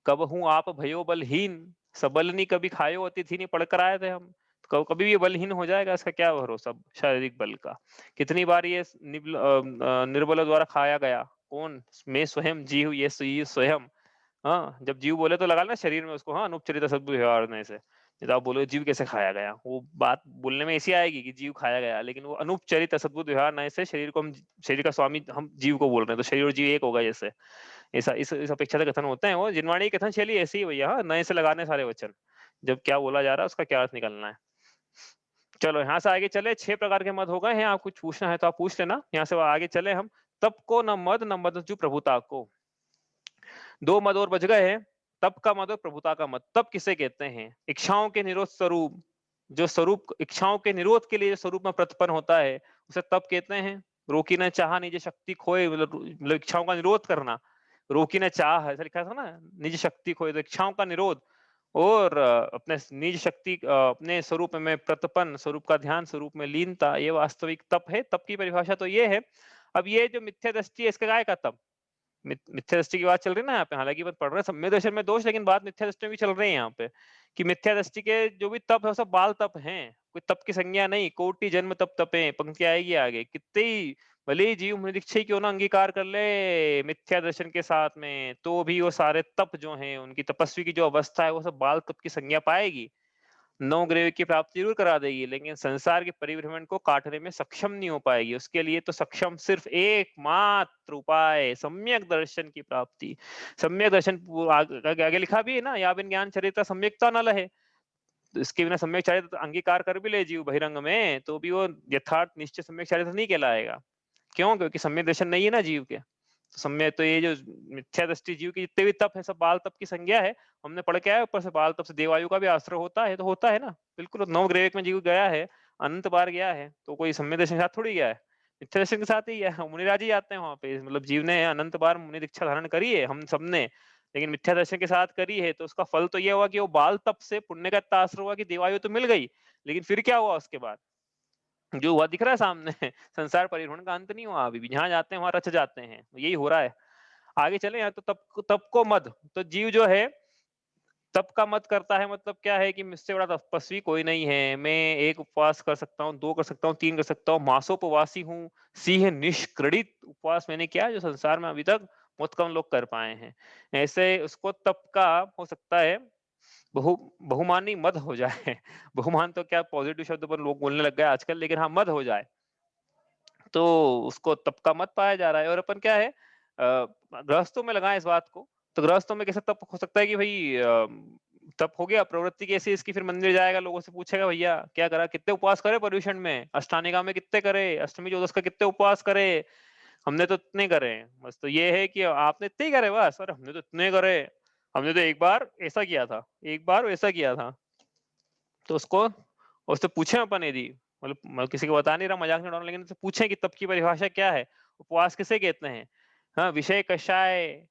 कब हूँ आप भयो बलहीन, सबल नहीं कभी खायो अतिथि नहीं, पढ़कर आए थे हम। तो कभी भी ये बलहीन हो जाएगा, इसका क्या भरोसा शारीरिक बल का। कितनी बार ये निर्बलों द्वारा खाया गया, कौन? मैं स्वयं जीव, ये स्वयं। हाँ, जब जीव बोले तो लगा लेना शरीर में उसको, हाँ, अनुपचरित सद्व्यवहार होने से। नहीं तो आप बोलोगे जीव कैसे खाया गया, वो बात बोलने में ऐसी आएगी कि जीव खाया गया, लेकिन वो अनुपचरित असद्भुत व्यवहार नए से शरीर को हम, शरीर का स्वामी हम जीव को बोल रहे हैं, तो शरीर और जीव एक होगा जैसे। ऐसा इस अपेक्षा से कथन होते हैं, वो जिनवाणी की कथन शैली ऐसी ही भैया, हाँ, नए से लगाने सारे वचन, जब क्या बोला जा रहा है उसका क्या अर्थ निकलना है। चलो यहाँ से आगे चले, 6 प्रकार के मद हो गए हैं, आप कुछ पूछना है तो आप पूछ लेना। यहाँ से आगे चले हम। तप को न मद न मदजु प्रभुता को। 2 मद और बच गए हैं, तप का मद और प्रभुता का मद। तप किसे कहते हैं? इच्छाओं के निरोध स्वरूप, जो स्वरूप इच्छाओं के निरोध के लिए जो स्वरूप में प्रतिपन्न होता है, उसे तप कहते हैं। रोकी न चाह निज शक्ति खोए, मतलब इच्छाओं का निरोध करना। रोकी न चाह ऐसा लिखा था ना, निज शक्ति खोए, तो इच्छाओं का निरोध और अपने निज शक्ति अपने स्वरूप में प्रतिपन्न, स्वरूप का ध्यान, स्वरूप में लीनता, ये वास्तविक तप है। तप की परिभाषा तो ये है। अब ये जो मिथ्या दृष्टि है, इसका काय का तप? मिथ्या दृष्टि की बात चल रही है ना यहाँ पे, हालांकि बात पढ़ रहे हैं सम्यक दर्शन में दोष, लेकिन बात मिथ्या दृष्टि में भी चल रही है यहाँ पे, कि मिथ्या दृष्टि के जो भी तप है वो सब बाल तप हैं, कोई तप की संज्ञा नहीं। कोटि जन्म तप तपे, पंक्ति आएगी आगे, कितने ही भले ही जीव मुनिदीक्षा क्यों ना अंगीकार कर ले मिथ्या दर्शन के साथ में, तो भी वो सारे तप जो हैं, उनकी तपस्वी की जो अवस्था है वो सब बाल तप की संज्ञा पाएगी। नौ ग्रह की प्राप्ति जरूर करा देगी, लेकिन संसार के परिभ्रमण को काटने में सक्षम नहीं हो पाएगी। उसके लिए तो सक्षम सिर्फ एकमात्र उपाय, सम्यक दर्शन की प्राप्ति। सम्यक दर्शन आगे लिखा भी है ना, या बिन ज्ञान चरित्र सम्यकता न लहे। तो इसके बिना सम्यक चरित्र अंगीकार कर भी ले जीव बहिरंग में, तो भी वो यथार्थ निश्चय सम्यक चरित्र नहीं कहलाएगा। क्यों? क्योंकि सम्यक दर्शन नहीं है ना जीव के। सम्यक तो ये जो मिथ्या दृष्टि जीव की जितने भी तप है सब बाल तप की संज्ञा है। हमने पढ़ के आए ऊपर से, बाल तप से देवायु का भी आश्रय होता है, तो होता है ना, बिल्कुल। 9 ग्रह में जीव गया है, अनंत बार गया है, तो कोई सम्यक दर्शन के साथ थोड़ी गया है, मिथ्या दर्शन के साथ ही गया है। मुनिराज ही आते हैं वहां पे, मतलब जीव ने अनंत बार मुनि दीक्षा धारण करी है हम सबने, लेकिन मिथ्या दर्शन के साथ करी है, तो उसका फल तो यह हुआ कि वो बाल तप से पुण्य का इतना आश्रय हुआ कि देवायु तो मिल गई, लेकिन फिर क्या हुआ उसके बाद? जो हुआ दिख रहा है सामने। संसार परिभ्रमण का अंत नहीं हुआ, अभी भी जहां जाते हैं वहां रच जाते हैं, यही हो रहा है। आगे चले यहाँ, तो तप को मद, तो जीव जो है तप का मत करता है, मतलब क्या है कि मुझसे बड़ा तपस्वी कोई नहीं है, मैं एक उपवास कर सकता हूँ, 2 कर सकता हूँ, 3 कर सकता हूँ, मासोपवासी हूँ, सिंह निष्क्रणित उपवास मैंने किया जो संसार में अभी तक बहुत कम लोग कर पाए हैं। ऐसे उसको तप का हो सकता है बहुमानी मद हो जाए। बहुमान तो क्या पॉजिटिव शब्द पर लोग बोलने लग गए आजकल, लेकिन हाँ मद हो जाए, तो उसको तप का मत पाया जा रहा है। और अपन क्या है, गृहस्थों में लगाएं इस बात को, तो गृहस्थों में कैसे तप हो सकता है कि भाई तप हो गया, प्रवृत्ति कैसी इसकी, फिर मंदिर जाएगा, लोगों से पूछेगा भैया क्या करा, कितने उपवास करे पर्यूषण में, अष्टानिका में कितने करे, अष्टमी चौदस का कितने उपवास करे, हमने तो इतने करे। बस तो ये है कि आपने इतने ही करे, बस, और हमने तो इतने करे, हमने तो एक बार ऐसा किया था, एक बार वैसा किया था। तो उससे पूछे अपन, यदि मतलब मैं किसी को बता नहीं रहा, मजाक नहीं उड़ा रहा, लेकिन उससे पूछे कि तप की परिभाषा क्या है, उपवास किसे कहते हैं। हाँ, विषय कषाय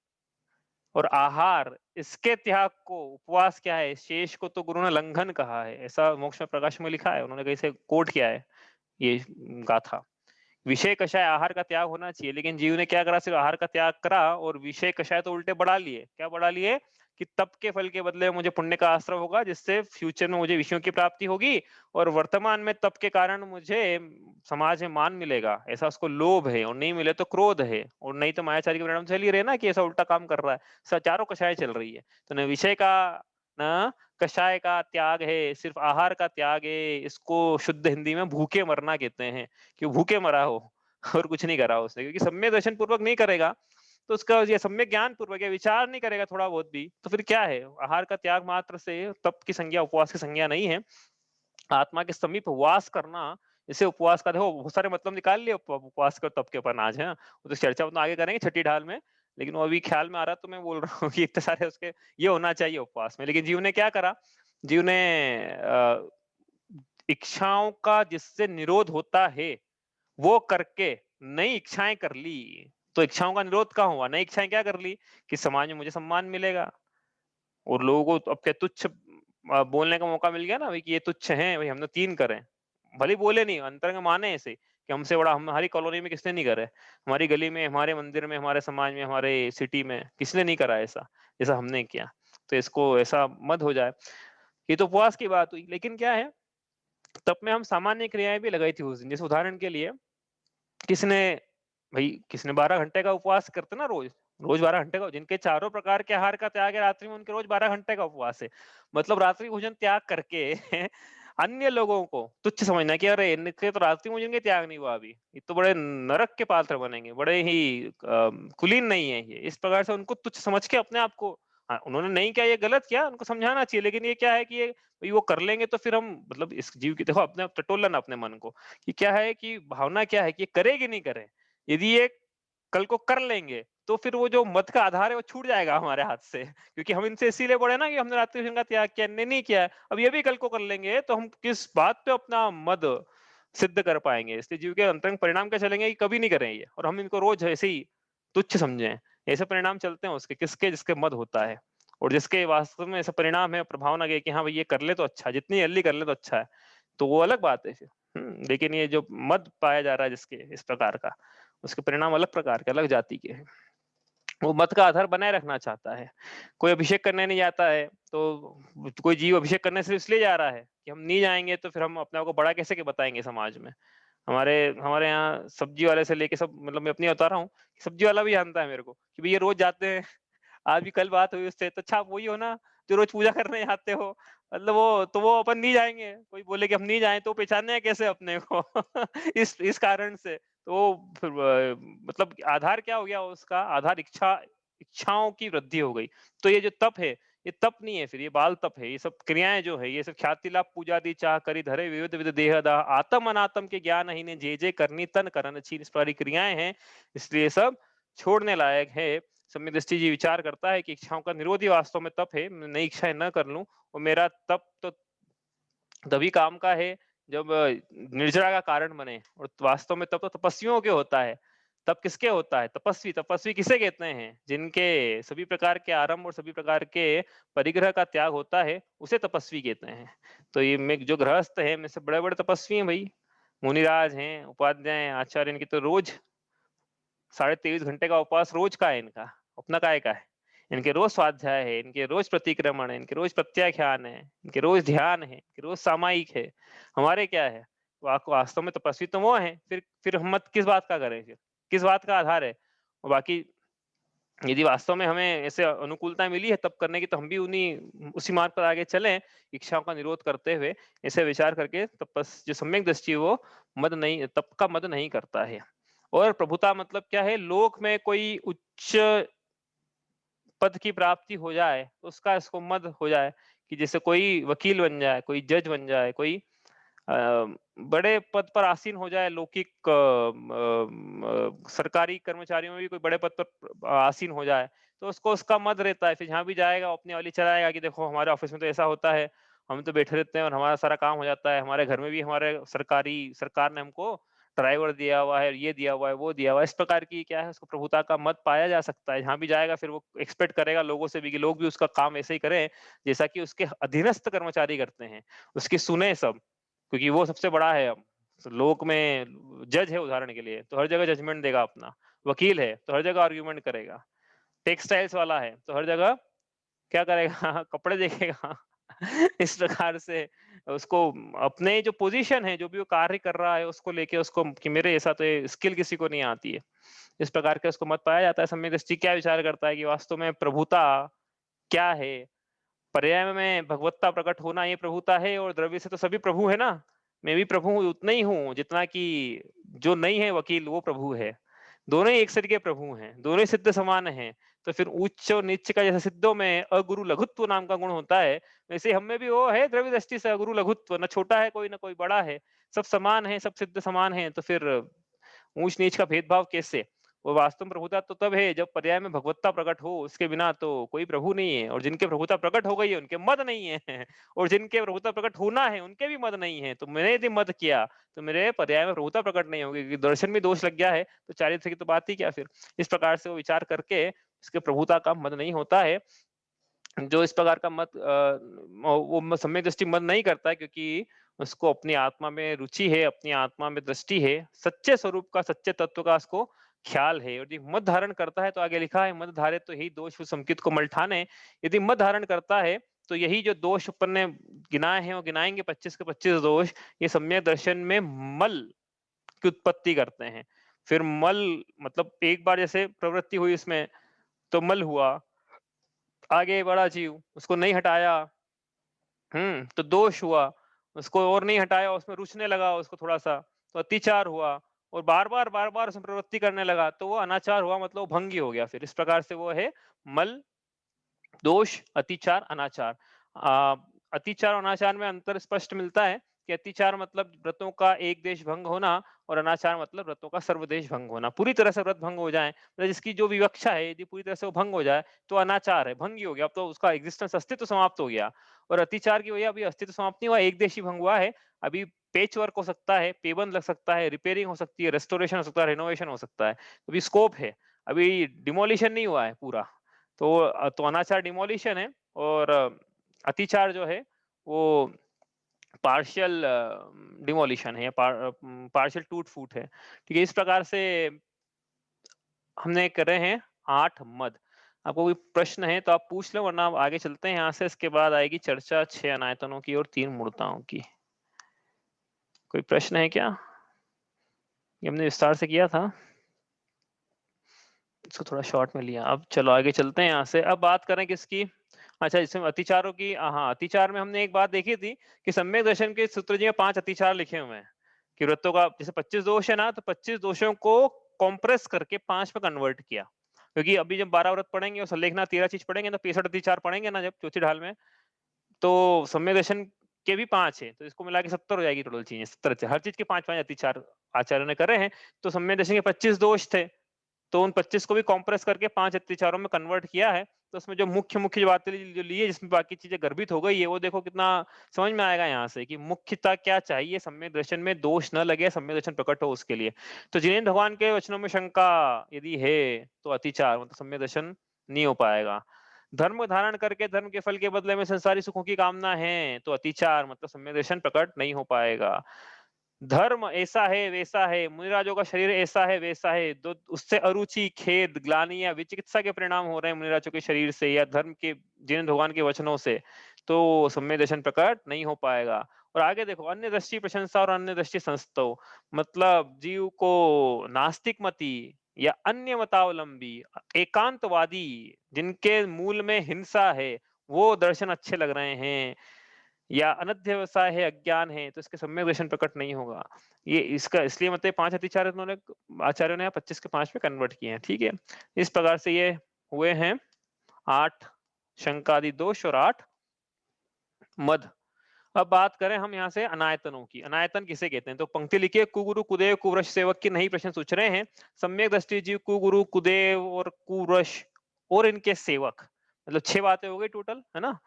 और आहार, इसके त्याग को उपवास क्या है, शेष को तो गुरु ने लंघन कहा है, ऐसा मोक्ष में प्रकाश में लिखा है, उन्होंने कहीं से कोट किया है। ये गाथा। विषय कषाय आहार का त्याग होना चाहिए, लेकिन जीव ने क्या करा, सिर्फ आहार का त्याग करा और विषय कषाय तो उल्टे बढ़ा लिए। क्या बढ़ा लिए कि तप के फल के बदले मुझे पुण्य का आश्रय होगा, जिससे फ्यूचर में मुझे विषयों की प्राप्ति होगी, और वर्तमान में तप के कारण मुझे समाज में मान मिलेगा, ऐसा उसको लोभ है, और नहीं मिले तो क्रोध है, और नहीं तो मायाचारी के परिणाम चल ही रहे ना कि ऐसा उल्टा काम कर रहा है। चारों कषाय चल रही है। तो न विषय का, न कषाय का त्याग है, सिर्फ आहार का त्याग है। इसको शुद्ध हिंदी में भूखे मरना कहते हैं, कि भूखे मरा हो और कुछ नहीं करा उसने, क्योंकि सम्यक दर्शन पूर्वक नहीं करेगा तो उसका ये सम्यक ज्ञान पूर्वक या विचार नहीं करेगा थोड़ा बहुत भी, तो फिर क्या है, आहार का त्याग मात्र से तप की संज्ञा, उपवास की संज्ञा नहीं है। आत्मा के समीप वास करना, इसे उपवास का देखो बहुत सारे मतलब निकाल लिए उपवास का तप के अपन आज है, वो तो चर्चा अपन आगे करेंगे छठी ढाल में। लेकिन वो अभी ख्याल में आ रहा तो मैं बोल रहा हूँ कि इतने सारे उसके ये होना चाहिए उपवास में। लेकिन जीव ने क्या करा, जीव ने इच्छाओं का जिससे निरोध होता है वो करके नई इच्छाएं कर ली। तो इच्छाओं का निरोध कहाँ हुआ, नई इच्छाएं क्या कर ली कि समाज में मुझे सम्मान मिलेगा, और लोगों को अब क्या तुच्छ बोलने का मौका मिल गया ना भाई, कि ये तुच्छ हैं भाई, हमने 3 करे। भले ही बोले नहीं, अंतर में माने ऐसे कि हमसे बड़ा हमारी कॉलोनी में किसने नहीं करे, हमारी गली में, हमारे मंदिर में, हमारे समाज में, हमारे सिटी में किसने नहीं करा ऐसा जैसा हमने किया। तो इसको ऐसा मत हो जाए। ये तो उपवास की बात हुई, लेकिन क्या है, तब में हम सामान्य क्रियाएं भी लगाई थी उस दिन। जैसे उदाहरण के लिए, किसने भाई, किसने 12 घंटे का उपवास करते ना रोज, रोज 12 घंटे का, जिनके चारों प्रकार के आहार का त्याग है रात्रि में, उनके रोज 12 घंटे का उपवास है। मतलब रात्रि भोजन त्याग करके अन्य लोगों को तुच्छ समझना कि अरे इनके तो रात्रि भोजन के त्याग नहीं हुआ अभी, ये तो बड़े नरक के पात्र बनेंगे, बड़े ही कुलीन नहीं है ये, इस प्रकार से उनको तुच्छ समझ के अपने आप को, हाँ उन्होंने नहीं किया ये गलत किया, उनको समझाना चाहिए। लेकिन ये क्या है कि ये भाई वो कर लेंगे तो फिर हम, मतलब इस जीव की देखो अपने आप टटोलना अपने मन को, कि क्या है कि भावना क्या है कि ये करे कि नहीं करे। यदि ये कल को कर लेंगे तो फिर वो जो मत का आधार है वो छूट जाएगा हमारे हाथ से, क्योंकि हम इनसे इसीलिए बड़े ना कि हमने रात्रि भोजन का त्याग किया, इनने नहीं किया है। अब ये भी कल को कर लेंगे तो हम किस बात पे अपना मद सिद्ध कर पाएंगे। इसलिए जीव के अंतरंग परिणाम क्या चलेंगे कि कभी नहीं करेंगे, और हम इनको रोज ऐसे ही तुच्छ समझें। ऐसे परिणाम चलते हैं उसके, किसके, जिसके मद होता है, और जिसके वास्तव में ऐसा परिणाम है, प्रभाव ना कि हाँ भाई ये कर ले तो अच्छा है, जितनी जल्दी कर ले तो अच्छा है, तो वो अलग बात है फिर। लेकिन ये जो मद पाया जा रहा है जिसके इस प्रकार का, उसके परिणाम अलग प्रकार के, अलग जाति के हैं। वो मत का आधार बनाए रखना चाहता है। कोई अभिषेक करने नहीं जाता है, तो कोई जीव अभिषेक करने सिर्फ इसलिए जा रहा है कि हम नहीं जाएंगे तो फिर हम अपने आप को बड़ा कैसे के बताएंगे समाज में। हमारे हमारे यहाँ सब्जी वाले से लेके सब, मतलब मैं अपनी बता रहा हूँ, सब्जी वाला भी जानता है मेरे को कि भैया रोज जाते हैं, आज भी कल बात हुई उससे, तो अच्छा आप वही हो ना जो रोज पूजा करने आते हो। मतलब वो तो वो अपन नहीं जाएंगे, कोई बोले कि हम नहीं जाएं तो पहचाने कैसे अपने को इस कारण से। तो वो फिर मतलब आधार क्या हो गया उसका, आधार इच्छाओं की वृद्धि हो गई। तो ये जो तप है, ये तप नहीं है, फिर ये बाल तप है। ये सब क्रियाएं जो है, ये सब ख्याति लाभ पूजा दी चाह करी धरे विविध विध देह दाह आत्म अनात्म के ज्ञान ही ने जे जे करनी तन करन छीन, इस प्रकार की क्रियाएं हैं। इसलिए सब छोड़ने लायक है। सम्यक दृष्टि जी विचार करता है कि इच्छाओं का निरोध ही वास्तव में तप है, मैं नई इच्छाएं न कर लूं, और मेरा तप तो तभी काम का है जब निर्जरा का कारण बने। और वास्तव में तप तो तपस्वियों के होता है। तप किसके होता है, तपस्वी, तपस्वी किसे कहते हैं, जिनके सभी प्रकार के आरंभ और सभी प्रकार के परिग्रह का त्याग होता है, उसे तपस्वी कहते हैं। तो ये में जो गृहस्थ है, में से बड़े बड़े तपस्वी हैं भाई, मुनिराज हैं, उपाध्याय हैं, आचार्य, इनकी तो रोज 23.5 घंटे का उपवास रोज का है इनका, अपना काय का है। इनके रोज स्वाध्याय है, इनके रोज प्रतिक्रमण है, इनके रोज प्रत्याख्यान है, इनके रोज ध्यान है, इनके रोज सामायिक है। हमारे क्या है, वास्तव में तपस्वी तो वो है, फिर हम मत किस बात का करें, फिर किस बात का आधार है। और बाकी यदि वास्तव में हमें ऐसे अनुकूलता मिली है तप करने की, तो हम भी उन्हीं उसी मार्ग पर आगे चलें, इच्छाओं का निरोध करते हुए। ऐसे विचार करके तपस जो सम्यक दृष्टि है, वो मद नहीं, तप का मद नहीं करता है। और प्रभुता मतलब क्या है, लोक में कोई उच्च पद की प्राप्ति हो जाए तो उसका इसको मद हो जाए, कि जैसे कोई वकील बन जाए, कोई जज बन जाए, कोई बड़े पद पर आसीन हो जाए, लौकिक सरकारी कर्मचारियों में भी कोई बड़े पद पर आसीन हो जाए, तो उसको उसका मद रहता है। फिर जहां भी जाएगा अपनी वाली चलाएगा कि देखो हमारे ऑफिस में तो ऐसा होता है, हम तो बैठे रहते हैं और हमारा सारा काम हो जाता है, हमारे घर में भी हमारे सरकार ने हमको ड्राइवर दिया हुआ है, ये दिया हुआ है, वो दिया हुआ है। इस प्रकार की क्या है, उसको प्रभुता का मत पाया जा सकता है। जहां भी जाएगा फिर वो एक्सपेक्ट करेगा लोगों से भी कि लोग भी उसका काम ऐसे ही करें जैसा कि उसके अधीनस्थ कर्मचारी करते हैं, उसकी सुने सब, क्योंकि वो सबसे बड़ा है अब, लोक में जज है उदाहरण के लिए, तो हर जगह जजमेंट देगा अपना। वकील है, तो हर जगह आर्गुमेंट करेगा। टेक्सटाइल्स वाला है, तो हर जगह क्या करेगा कपड़े देखेगा। इस प्रकार से उसको अपने जो पोजीशन है, जो भी वो कार्य कर रहा है, उसको लेके उसको कि मेरे जैसा तो ये स्किल किसी को नहीं आती है। इस प्रकार का उसको मत पाया जाता है। सम्यक दृष्टि क्या विचार करता है कि वास्तव में प्रभुता क्या है? पर्याय में भगवत्ता प्रकट होना ये प्रभुता है, और द्रव्य से तो सभी प्रभु है ना। मैं भी प्रभु उतना ही हूँ जितना कि जो नहीं है वकील वो प्रभु है। दोनों ही एक शरीर के प्रभु हैं, दोनों ही सिद्ध समान हैं। तो फिर उच्च और नीच का जैसे सिद्धों में अगुरु लघुत्व नाम का गुण होता है, वैसे हम में भी वो है द्रव्य दृष्टि से अगुरु लघुत्व। न छोटा है कोई, न कोई बड़ा है, सब समान है, सब सिद्ध समान है। तो फिर ऊंच नीच का भेदभाव कैसे? वो वास्तव में प्रभुता तो तब है जब पर्याय में भगवत्ता प्रकट हो, उसके बिना तो कोई प्रभु नहीं है। और जिनके प्रभुता प्रकट हो गई है उनके मद नहीं है। और जिनके प्रभुता प्रकट होना है उनके भी मद नहीं है। तो मैंने यदि मद किया तो मेरे पर्याय में प्रभुता प्रकट नहीं होगी, क्योंकि दर्शन में दोष लग गया है, तो चारित्र की तो बात ही क्या फिर। इस प्रकार से वो विचार करके इसके प्रभुता का मद नहीं होता है। जो इस प्रकार का मत वो सम्यक दृष्टि मत नहीं करता है, क्योंकि उसको अपनी आत्मा में रुचि है, अपनी आत्मा में दृष्टि है, सच्चे स्वरूप का, सच्चे तत्व का उसको ख्याल है। और यदि मत धारण करता है तो आगे लिखा है मत धारे तो यही दोष संकित को मल ठाने। यदि मत धारण करता है तो यही जो दोष अपन ने गिनाए हैं वो गिनाएंगे 25 के 25 दोष, ये सम्यक दर्शन में मल की उत्पत्ति करते हैं। फिर मल मतलब एक बार जैसे प्रवृत्ति हुई इसमें तो मल हुआ, आगे बढ़ा जीव, उसको नहीं हटाया, तो दोष हुआ। उसको और नहीं हटाया, उसमें रुचने लगा उसको थोड़ा-सा, तो अतिचार हुआ। और बार-बार उसमें प्रवृत्ति करने लगा, तो वो अनाचार हुआ, मतलब वो भंगी हो गया। फिर इस प्रकार से वो है मल, दोष, अतिचार, अनाचार। अ, अतिचार और अनाचार में अंतर स्पष्ट मिलता है कि अतिचार मतलब व्रतों का एक देश भंग होना, और अनाचार मतलब व्रतों का सर्वदेश भंग होना। पूरी तरह से व्रत भंग हो जाए, मतलब जिसकी जो विवक्षा है यदि पूरी तरह से वो भंग हो जाए तो अनाचार है, भंग ही हो गया। अब तो उसका एग्जिस्टेंस, अस्तित्व समाप्त हो गया। और अतिचार की वजह अभी अस्तित्व समाप्त नहीं हुआ, एक देश ही भंग हुआ है। अभी पेच वर्क हो सकता है, पेबंद लग सकता है, रिपेयरिंग हो सकती है, रेस्टोरेशन हो सकता है, रेनोवेशन हो सकता है। अभी स्कोप है, अभी डिमोलिशन नहीं हुआ है पूरा। तो अनाचार डिमोलिशन है, और अतिचार जो है वो पार्शियल डिमोलिशन है, या पार्शियल टूट फूट है। ठीक है, इस प्रकार से हमने करे हैं 8 मद। आपको कोई प्रश्न है तो आप पूछ लो, वरना आप आगे चलते हैं यहाँ से। इसके बाद आएगी चर्चा 6 अनायतनों की और 3 मूर्ताओं की। कोई प्रश्न है क्या? ये हमने विस्तार से किया था, इसको थोड़ा शॉर्ट में लिया। अब चलो आगे चलते हैं यहाँ से। अब बात करें किसकी? अच्छा, इसमें अतिचारों की। हाँ, अतिचार में हमने एक बात देखी थी कि सम्यक दर्शन के सूत्र जी में 5 अतिचार लिखे हुए हैं, कि व्रतों का जैसे 25 दोष है ना, तो 25 दोषों को कॉम्प्रेस करके 5 में कन्वर्ट किया। क्योंकि अभी जब 12 व्रत पढ़ेंगे और लेखना 13 चीज पढ़ेंगे ना, 65 अतिचार पढ़ेंगे ना जब चौथी ढाल में, तो सम्यक दर्शन के भी 5 है, तो इसको मिला के 70 हो जाएगी टोटल चीजें। 70 हर चीज के 5-5 अतिचार आचार्य ने करे हैं। तो सम्यक दर्शन के 25 दोष थे, तो उन 25 को भी कॉम्प्रेस करके 5 अत्याचारों में कन्वर्ट किया है। तो उसमें जो मुख्य बातें जो ली है, जिसमें बाकी चीजें गर्भित हो गई है, वो देखो कितना समझ में आएगा यहाँ से कि मुख्यता क्या चाहिए सम्यक दर्शन में, दोष न लगे, सम्यक दर्शन प्रकट हो उसके लिए। तो जिनेन्द्र भगवान के वचनों में शंका यदि है तो अतिचार मतलब सम्यक दर्शन नहीं हो पाएगा। धर्म धारण करके धर्म के फल के बदले में संसारी सुखों की कामना है तो अतिचार मतलब सम्यक दर्शन प्रकट नहीं हो पाएगा। धर्म ऐसा है वैसा है, मुनिराजों का शरीर ऐसा है वैसा है, तो उससे अरुचि, खेद, ग्लानि या विचिकित्सा के परिणाम हो रहे हैं मुनिराजों के शरीर से या धर्म के जिन भगवान के वचनों से, तो सम्यक दर्शन प्रकट नहीं हो पाएगा। और आगे देखो, अन्य दृष्टि प्रशंसा और अन्य दृष्टि संस्तव, मतलब जीव को नास्तिक मती या अन्य मतावलंबी, एकांतवादी, जिनके मूल में हिंसा है, वो दर्शन अच्छे लग रहे हैं, या अनध्यवसाय है, अज्ञान है, तो इसके सम्यक दर्शन प्रकट नहीं होगा। ये इसका इसलिए मतलब 5 अतिचार इन्होंने आचार्यों ने 25 के 5 में कन्वर्ट किए हैं। ठीक है, इस प्रकार से ये हुए हैं 8 शंकादि दोष और 8 मद। अब बात करें हम यहाँ से अनायतनों की। अनायतन किसे कहते हैं? तो पंक्ति लिखिए, कुगुरु कुदेव कुवृष सेवक की नहीं प्रश्न पूछ रहे हैं। सम्यक दृष्टि जीव कुगुरु कुदेव और कुवृष और इनके सेवक, मतलब 6 बातें हो गई टोटल, है ना।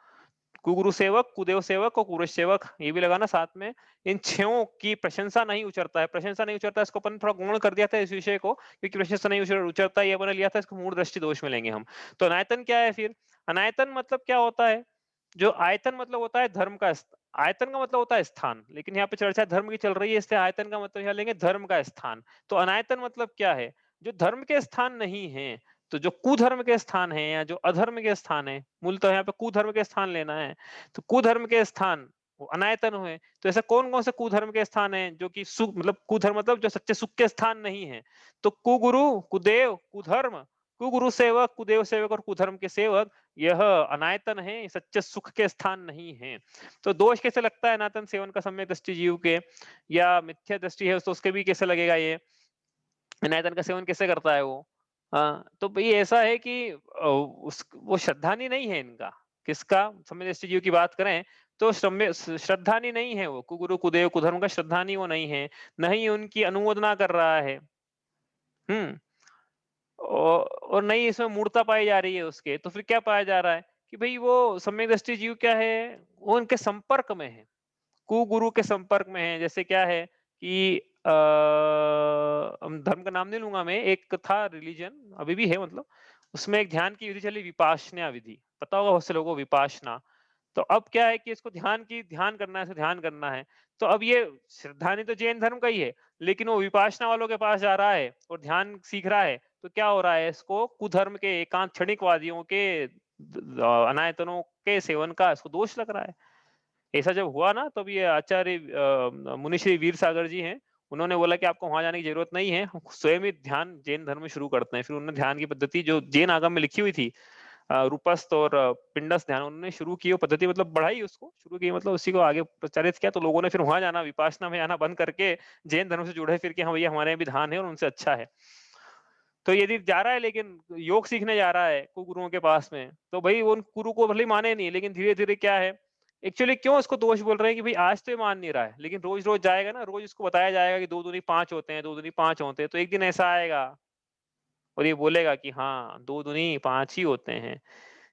कुगुरु सेवक, कुदेव सेवक और कुरश सेवक, ये भी लगाना साथ में। इन छयों की प्रशंसा नहीं उचरता है। प्रशंसा नहीं उचरता, इसको अपन थोड़ा गुण कर दिया था इस विषय को, क्योंकि प्रशंसा नहीं उचरता ये अपन लिया था, इसको मूल दृष्टि दोष में लेंगे हम। तो अनायतन क्या है फिर? अनायतन मतलब क्या होता है? जो आयतन मतलब होता है धर्म का आयतन का मतलब होता है स्थान, लेकिन यहाँ पे चर्चा धर्म की चल रही है, इसलिए आयतन का मतलब यहाँ लेंगे धर्म का स्थान। तो अनायतन मतलब क्या है? जो धर्म के स्थान नहीं है, तो जो कुधर्म के स्थान है या जो अधर्म के स्थान है, मूलतः यहाँ पे कुधर्म के स्थान लेना है, तो कुधर्म के स्थान वो अनायतन हुए। तो ऐसे कौन कौन से कुधर्म के स्थान है जो कि सुख मतलब कुधर्म मतलब जो सच्चे सुख के स्थान नहीं है? तो कुगुरु, कुदेव, कुधर्म, कुगुरु सेवक, कुदेव सेवक और कुधर्म के सेवक, यह अनायतन है, सच्चे सुख के स्थान नहीं है। तो दोष कैसे लगता है अनायतन सेवन का सम्यक दृष्टि जीव के, या मिथ्या दृष्टि है तो उसके भी कैसे लगेगा ये? अनायतन का सेवन कैसे करता है वो? तो भाई ऐसा है कि उस वो श्रद्धानी नहीं है इनका। किसका? सम्यक दृष्टि जीव की बात करें तो श्रद्धानी नहीं है वो, कुगुरु, कुदेव, कुधर्म का श्रद्धानी वो नहीं है, न ही उनकी अनुमोदना कर रहा है। हम्म। और नहीं इसमें मूर्ता पाई जा रही है उसके, तो फिर क्या पाया जा रहा है कि भाई वो सम्यक दृष्टि जीव क्या है, वो उनके संपर्क में है, कुगुरु के संपर्क में है। जैसे क्या है कि धर्म का नाम नहीं लूंगा मैं, एक था रिलीजन अभी भी है मतलब, उसमें एक ध्यान की विधि चली, विपाशना विधि, पता होगा बहुत से लोगों को विपाशना। तो अब क्या है कि इसको ध्यान करना है, इसको ध्यान करना है। तो अब ये श्रद्धानी तो जैन धर्म का ही है, लेकिन वो विपासना वालों के पास जा रहा है और ध्यान सीख रहा है, तो क्या हो रहा है, इसको कुधर्म के एकांत क्षणिकवादियों के अनायतनों के सेवन का इसको दोष लग रहा है। ऐसा जब हुआ ना, तब ये आचार्य मुनिश्री वीर सागर जी हैं, उन्होंने बोला कि आपको वहां जाने की जरूरत नहीं है, हम स्वयं ही ध्यान जैन धर्म में शुरू करते हैं। फिर उन्होंने ध्यान की पद्धति जो जैन आगम में लिखी हुई थी, रूपस्थ और पिंडस्थ ध्यान, उन्होंने शुरू की वो पद्धति, मतलब बढ़ाई उसको, शुरू की मतलब उसी को आगे प्रचारित किया। तो लोगों ने फिर वहां जाना, विपासना में जाना बंद करके जैन धर्म से जुड़े फिर कि हाँ भैया हमारे यहाँ भी ध्यान है और उनसे अच्छा है। तो यदि जा रहा है लेकिन योग सीखने जा रहा है गुरुओं के पास में, तो भाई वो उन गुरु को भले ही माने नहीं, लेकिन धीरे धीरे क्या है, एक्चुअली क्यों उसको दोष बोल रहे हैं कि भाई आज तो ये मान नहीं रहा है, लेकिन रोज रोज जाएगा ना, रोज इसको बताया जाएगा कि दो दूनी पांच होते हैं, दो दूनी पांच होते हैं, तो एक दिन ऐसा आएगा और ये बोलेगा कि हाँ दो दूनी पांच ही होते हैं।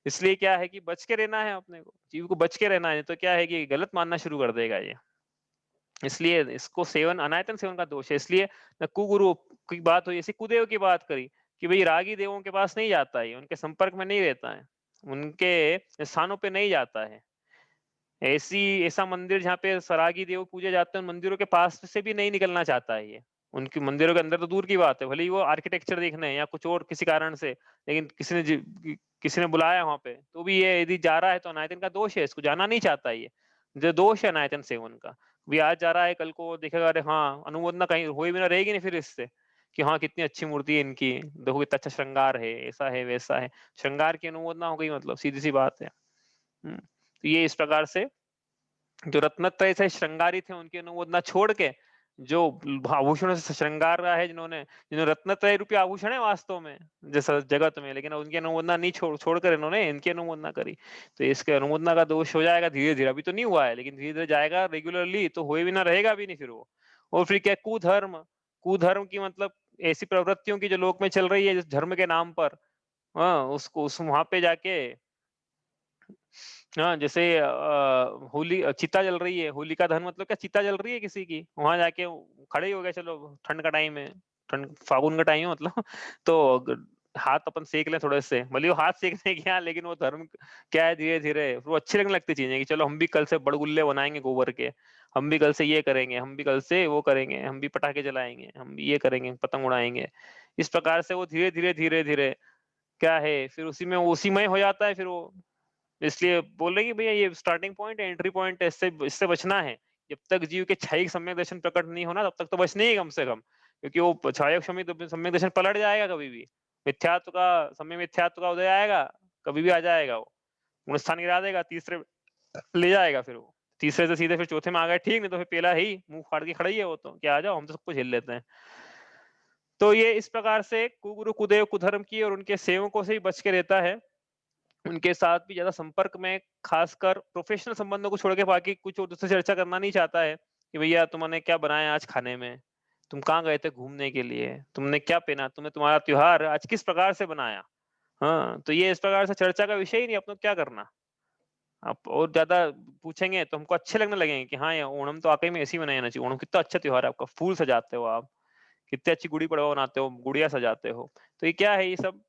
इसलिए क्या है कि बच के रहना है, अपने को जीव को बच के रहना है, तो क्या है कि गलत मानना शुरू कर देगा ये। इसलिए इसको सेवन अनायतन सेवन का दोष है। इसलिए कुगुरु की बात हुई, ऐसी कुदेव की बात करी कि भाई रागी देवों के पास नहीं जाता है, उनके संपर्क में नहीं रहता है, उनके स्थानों पे नहीं जाता है। ऐसी ऐसा मंदिर जहाँ पे सरागी देव पूजे जाते हैं, उन मंदिरों के पास से भी नहीं निकलना चाहता है ये। उनकी मंदिरों के अंदर तो दूर की बात है, भले ही वो आर्किटेक्चर देखने हैं या कुछ और किसी कारण से, लेकिन किसी ने बुलाया वहां पे, तो भी ये यदि जा रहा है तो अनायतन का दोष है, इसको जाना नहीं चाहता ये, जो दोष है अनायतन सेवन का। भी आज जा रहा है, कल को देखेगा अरे हाँ अनुमोदना कहीं हुई भी ना रहेगी नहीं फिर इससे, कि हाँ कितनी अच्छी मूर्ति है इनकी, देखो कितना अच्छा श्रृंगार है, ऐसा है वैसा है, श्रृंगार की अनुमोदना हो गई, मतलब सीधी सी बात है। तो ये इस प्रकार से जो रत्नत्रय से श्रृंगारित थे उनकी अनुमोदना छोड़ के, जो आभूषणों से श्रृंगार रहा है, जिन्होंने जिन्होंने रत्नत्रय रूपी आभूषण है वास्तव में जैसा जगत में, लेकिन उनकी अनुमोदना नहीं छोड़कर इन्होंने इनकी अनुमोदना करी, तो इसके अनुमोदना का दोष हो जाएगा धीरे धीरे। अभी तो नहीं हुआ है, लेकिन धीरे धीरे जाएगा रेगुलरली, तो हुए भी ना रहेगा भी नहीं फिर वो। और फिर क्या, कुधर्म, कुधर्म की मतलब ऐसी प्रवृत्तियों की जो लोक में चल रही है जिस धर्म के नाम पर, हाँ उसको उस वहां पे जाके, हाँ जैसे होली चिता जल रही है, होलिका दहन मतलब क्या, चिता जल रही है किसी की, वहां जाके खड़े ही हो गए, चलो ठंड का टाइम है, ठंड फागुन का टाइम है मतलब तो हाथ अपन सेक लें थोड़े से, भले वो हाथ सेकने क्या, लेकिन वो धर्म क्या है, धीरे धीरे वो अच्छी लगने लगती चीजें कि चलो हम भी कल से बड़गुल्ले बनाएंगे गोबर के, हम भी कल से ये करेंगे, हम भी कल से वो करेंगे, हम भी पटाखे जलाएंगे, हम भी ये करेंगे, पतंग उड़ाएंगे। इस प्रकार से वो धीरे धीरे धीरे धीरे क्या है, फिर उसी में हो जाता है फिर वो। इसलिए बोल रहे हैं कि भैया ये स्टार्टिंग पॉइंट है, एंट्री पॉइंट है, इससे इससे बचना है। जब तक जीव के क्षयिक सम्यक दर्शन प्रकट नहीं होना, तब तक तो बचना ही है कम से कम, क्योंकि वो क्षयिक सम्यक दर्शन पलट जाएगा कभी भी, मिथ्यात्व का समय, मिथ्यात्व का उदय आएगा, कभी भी आ जाएगा वो, गुण स्थान गिरा देगा, तीसरे ले जाएगा, फिर वो तीसरे से सीधे फिर चौथे में आ गए ठीक, नहीं तो फिर पहला ही मुंह फाड़ के खड़ा ही है वो, तो क्या आ जाओ हम तो सब कुछ हिल लेते हैं। तो ये इस प्रकार से कुगुरु, कुदेव, कुधर्म की और उनके सेवकों से ही बच के रहता है, उनके साथ भी ज्यादा संपर्क में, खासकर प्रोफेशनल संबंधों को छोड़ के बाकी कुछ और दूसरी चर्चा करना नहीं चाहता है कि भैया तुमने क्या बनाया आज खाने में, तुम कहाँ गए थे घूमने के लिए, तुमने क्या पहना, तुमने तुम्हारा त्योहार आज किस प्रकार से बनाया। हाँ तो ये इस प्रकार से चर्चा का विषय ही नहीं, अपने को क्या करना। आप और ज्यादा पूछेंगे तो हमको अच्छे लगने लगेंगे कि हाँ यार ओणम तो वाकई में ऐसे ही मनाना चाहिए, ओणम कितना अच्छा त्योहार है आपका, फूल सजाते हो आप, कितनी अच्छी गुड़ी पड़वा बनाते हो, गुड़िया सजाते हो। तो ये क्या है, ये सब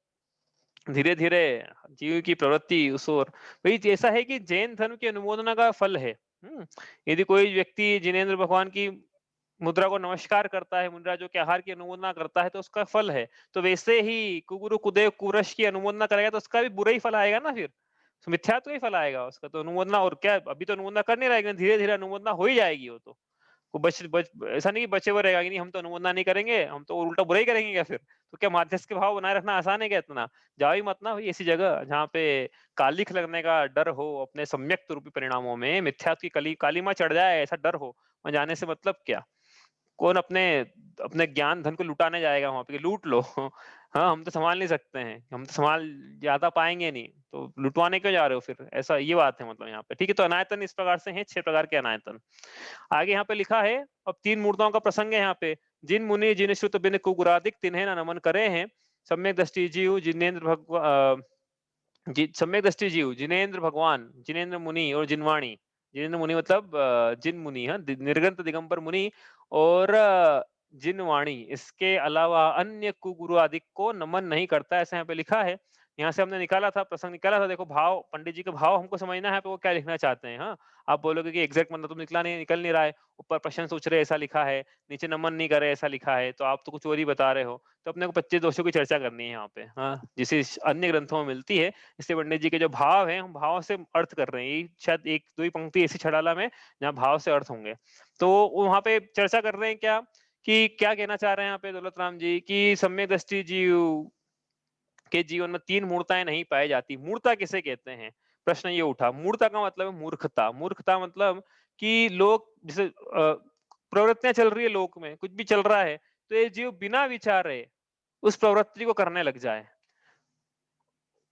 धीरे धीरे जीव की प्रवृत्ति उस ओर, वही ऐसा है कि जैन धर्म की अनुमोदना का फल है। यदि कोई व्यक्ति जिनेंद्र भगवान की मुद्रा को नमस्कार करता है, मुद्रा जो कि आहार की अनुमोदना करता है, तो उसका फल है। तो वैसे ही कुगुरु कुदेव कुरश की अनुमोदना करेगा तो उसका भी बुरा ही फल आएगा ना फिर। तो मिथ्यात्व ही फल आएगा उसका, तो अनुमोदना और क्या, अभी तो अनुमोदना कर नहीं रहा है, लेकिन धीरे-धीरे अनुमोदना हो ही जाएगी वो तो। वो बच बच ऐसा नहीं कि बचे हुए रहेगा कि नहीं हम तो अनुमोदना नहीं करेंगे, हम तो उल्टा बुरा ही करेंगे क्या फिर? तो क्या मध्यस्थ के भाव बनाए रखना आसान है क्या इतना? जाओ ही मत ना भाई ऐसी जगह जहाँ पे कालिख लगने का डर हो, अपने सम्यक रूपी परिणामों में मिथ्यात्व की कालिमा चढ़ जाए ऐसा डर हो, वहाँ जाने से मतलब क्या? कौन अपने अपने ज्ञान धन को लुटाने जाएगा वहां पे कि लूट लो। हाँ हम तो संभाल नहीं सकते हैं, हम तो संभाल ज्यादा पाएंगे नहीं, तो लुटवाने क्यों जा रहे हो फिर, ऐसा ये बात है मतलब यहाँ पे। ठीक है, तो अनायतन इस प्रकार से हैं, 6 प्रकार के अनायतन। आगे यहाँ पे लिखा है, अब 3 मूर्ताओं का प्रसंग है यहाँ पे। जिन मुनि जिन श्रुत बिन कुगुरादिक तिन्हें न नमन करे हैं, सम्यक दृष्टि जीव जिनेन्द्र सम्यक दृष्टि जीव जिनेन्द्र भगवान, जिनेन्द्र मुनि और जिनवाणी। जिनेन्द्र मुनि मतलब जिन मुनि, हाँ, निर्गंत दिगंबर मुनि और जिनवाणी, इसके अलावा अन्य कुगुरु आदि को नमन नहीं करता, ऐसा यहाँ पे लिखा है। यहाँ से हमने निकाला था, प्रसंग निकाला था। देखो भाव, पंडित जी के भाव हमको समझना है, तो वो क्या लिखना चाहते हैं। हाँ, आप बोलोगे कि एग्जैक्ट मतलब तुम निकल नहीं रहा है, ऊपर प्रश्न सोच रहे ऐसा लिखा है, नीचे नमन नहीं करे ऐसा लिखा है, तो आप तो कुछ और ही बता रहे हो। तो अपने को 25 दोषों की चर्चा करनी है यहाँ पे, हाँ, जिसे अन्य ग्रंथों में मिलती है। इसलिए पंडित जी के जो भाव हैं, हम भाव से अर्थ कर रहे हैं। ये शायद एक दो ही पंक्ति ऐसी छड़ाला में जहाँ भाव से अर्थ होंगे। तो वहां पे चर्चा कर रहे हैं क्या, कि क्या कहना चाह रहे हैं यहाँ पे दौलत राम जी की सम्यक दृष्टि जीव के जीवन में 3 मूर्ताएं नहीं पाई जाती। मूर्ता किसे कहते हैं, प्रश्न ये उठा। मूर्ता का मतलब है मूर्खता। मूर्खता मतलब कि लोग जैसे प्रवृत्तियां चल रही है लोक में, कुछ भी चल रहा है, तो ये जीव बिना विचारे उस प्रवृत्ति को करने लग जाए।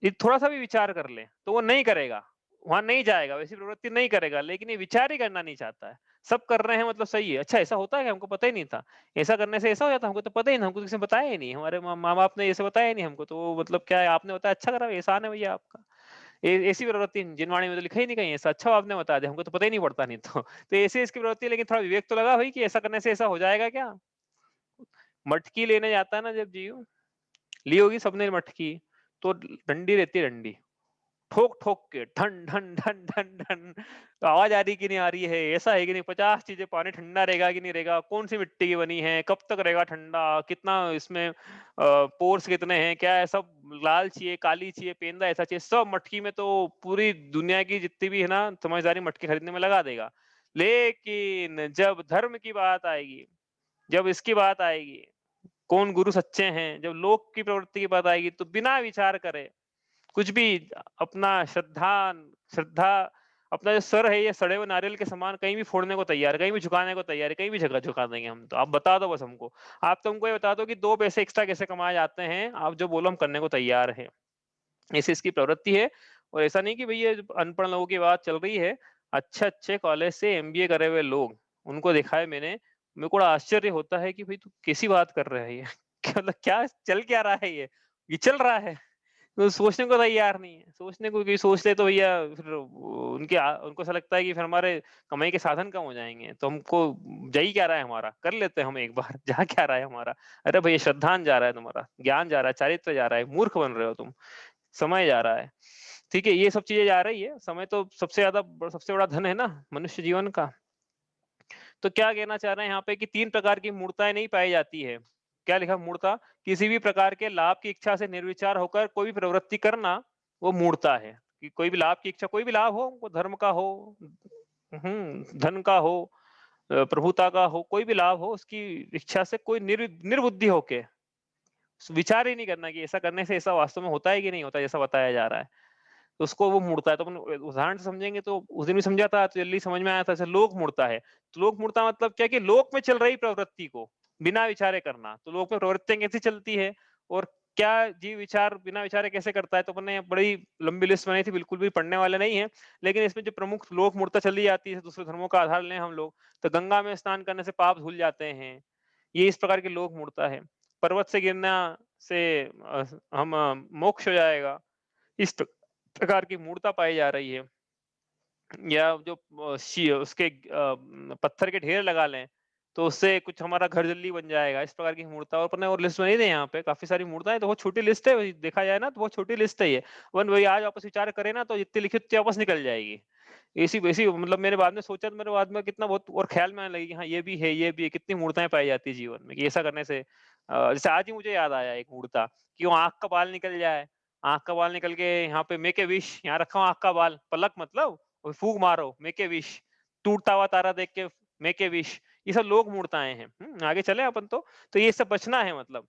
ये थोड़ा सा भी विचार कर ले तो वो नहीं करेगा, वहां नहीं जाएगा, वैसी प्रवृत्ति नहीं करेगा, लेकिन ये विचार ही करना नहीं चाहता है। सब कर रहे हैं मतलब सही है, अच्छा ऐसा होता है, हमको पता ही नहीं था, ऐसा करने से ऐसा हो जाता, हमको तो पता ही नहीं, हमको तो किसी ने बताया ही नहीं, हमारे माँ बाप ने ऐसे बताया ही नहीं हमको, तो मतलब क्या है, आपने बताया अच्छा करा, एहसान है भैया आपका। ऐसी प्रवृत्ति जिनवाणी में तो लिखा ही नहीं कहीं ऐसा, अच्छा आपने बता दिया, हमको तो पता ही नहीं पड़ता नहीं तो ऐसी इसकी प्रवृत्ति है, लेकिन थोड़ा विवेक तो लगा भाई कि ऐसा करने से ऐसा हो जाएगा क्या। मटकी लेने जाता है ना जब जीव, ली होगी सबने मटकी, तो डंडी रहती है, डंडी ठोक ठोक के ढन ढन ढन ढन ढन, तो आवाज आ रही कि नहीं आ रही है, ऐसा है कि नहीं, 50 चीजें, पानी ठंडा रहेगा कि नहीं रहेगा, कौन सी मिट्टी की बनी है, कब तक रहेगा ठंडा, कितना इसमें पोर्स कितने हैं, क्या है, सब लाल चाहिए, काली चाहिए, पेंदा ऐसा चाहिए, सब मटकी में, तो पूरी दुनिया की जितनी भी है ना समझदारी मटकी खरीदने में लगा देगा। लेकिन जब धर्म की बात आएगी, जब इसकी बात आएगी, कौन गुरु सच्चे हैं, जब लोक की प्रवृत्ति की बात आएगी, तो बिना विचार करे कुछ भी अपना श्रद्धा श्रद्धा अपना जो सर है, ये सड़े हुए नारियल के समान कहीं भी फोड़ने को तैयार है, कहीं भी झुकाने को तैयार है, कहीं भी जगह झुका देंगे हम, तो आप बता दो बस हमको, आप तो हमको ये बता दो कि 2 पैसे एक्स्ट्रा कैसे कमाए जाते हैं, आप जो बोलो हम करने को तैयार है। ऐसी इसकी प्रवृत्ति है। और ऐसा नहीं कि भैया अनपढ़ लोगों की बात चल रही है, अच्छे अच्छे कॉलेज से एमबीए करे हुए लोग, उनको देखा है मैंने, मेरे को बड़ा आश्चर्य होता है कि भाई तू कैसी बात कर रहा है ये क्या मतलब, क्या चल क्या रहा है ये चल रहा है, तो सोचने को तैयार नहीं है, सोचने को कोई सोच ले तो भैया फिर उनको ऐसा लगता है कि फिर हमारे कमाई के साधन कम हो जाएंगे, तो हमको जा ही क्या रहा है हमारा, कर लेते हैं हम एक बार जा क्या रहा है हमारा। अरे भैया श्रद्धान जा रहा है तुम्हारा, ज्ञान जा रहा है, चारित्र जा रहा है, मूर्ख बन रहे हो तुम, समय जा रहा है। ठीक है, ये सब चीजें जा रही है, समय तो सबसे बड़ा धन है ना मनुष्य जीवन का। तो क्या कहना चाह रहे हैं यहाँ पे कि 3 प्रकार की मूर्ताएं नहीं पाई जाती है। क्या लिखा, मूर्ता किसी भी प्रकार के लाभ की इच्छा से निर्विचार होकर कोई भी प्रवृत्ति करना, वो मूर्ता है। कि कोई भी लाभ की इच्छा, कोई भी लाभ हो, वो धर्म का हो, धन का हो, प्रभुता का हो, कोई भी लाभ हो, उसकी इच्छा से कोई निर्बुद्धि होके विचार ही नहीं करना कि ऐसा करने से ऐसा वास्तव में होता है कि नहीं होता जैसा बताया जा रहा है, तो उसको वो मुड़ता है। तो अपन उदाहरण से समझेंगे, तो उस दिन भी समझा था तो जल्दी समझ में आया था, जैसे लोक मुड़ता है। तो लोक मुड़ता मतलब क्या, कि लोक में चल रही प्रवृत्ति को बिना विचारे करना। तो लोक में प्रवृत्तियां कैसे चलती है और क्या जीव विचार बिना विचारे कैसे करता है, तो अपने बड़ी लंबी लिस्ट बनाई थी, बिल्कुल भी पढ़ने वाले नहीं है, लेकिन इसमें जो प्रमुख लोक मूर्ता चली जाती है, दूसरे धर्मों का आधार लें हम लोग, तो गंगा में स्नान करने से पाप धुल जाते हैं, ये इस प्रकार की लोक मूर्ता है। पर्वत से गिरना से हम मोक्ष हो जाएगा, इस प्रकार की मूर्ता पाई जा रही है। या जो उसके पत्थर के ढेर लगा लें, तो उससे कुछ हमारा घर जल्दी बन जाएगा, इस प्रकार की मूर्ता। और अपने और लिस्ट बनी थी यहाँ पे, काफी सारी मूर्ता है, तो बहुत छोटी लिस्ट है, देखा जाए ना तो बहुत छोटी लिस्ट है ये। वन वही आज वापस विचार करें ना, तो जितनी लिखी उतनी वापस निकल जाएगी। ऐसी वैसी मतलब मैंने बाद में सोचा तो मेरे बाद में कितना बहुत और ख्याल में आने लगी कि हाँ, ये भी है, कितनी मूर्ताएँ पाई जाती है जीवन में कि ऐसा करने से जैसे आज ही मुझे याद आया एक मूर्ता कि वो आँख का बाल निकल जाए, आँख का बाल निकल के यहाँ पे मेक ए विश, यहाँ रखा हूँ आँख का बाल, पलक मतलब और फूँक मारो, मेक ए विश, टूटता हुआ तारा देख के मेक ए विश, ये सब लोक मूर्ताएँ हैं। आगे चले अपन तो ये सब बचना है मतलब।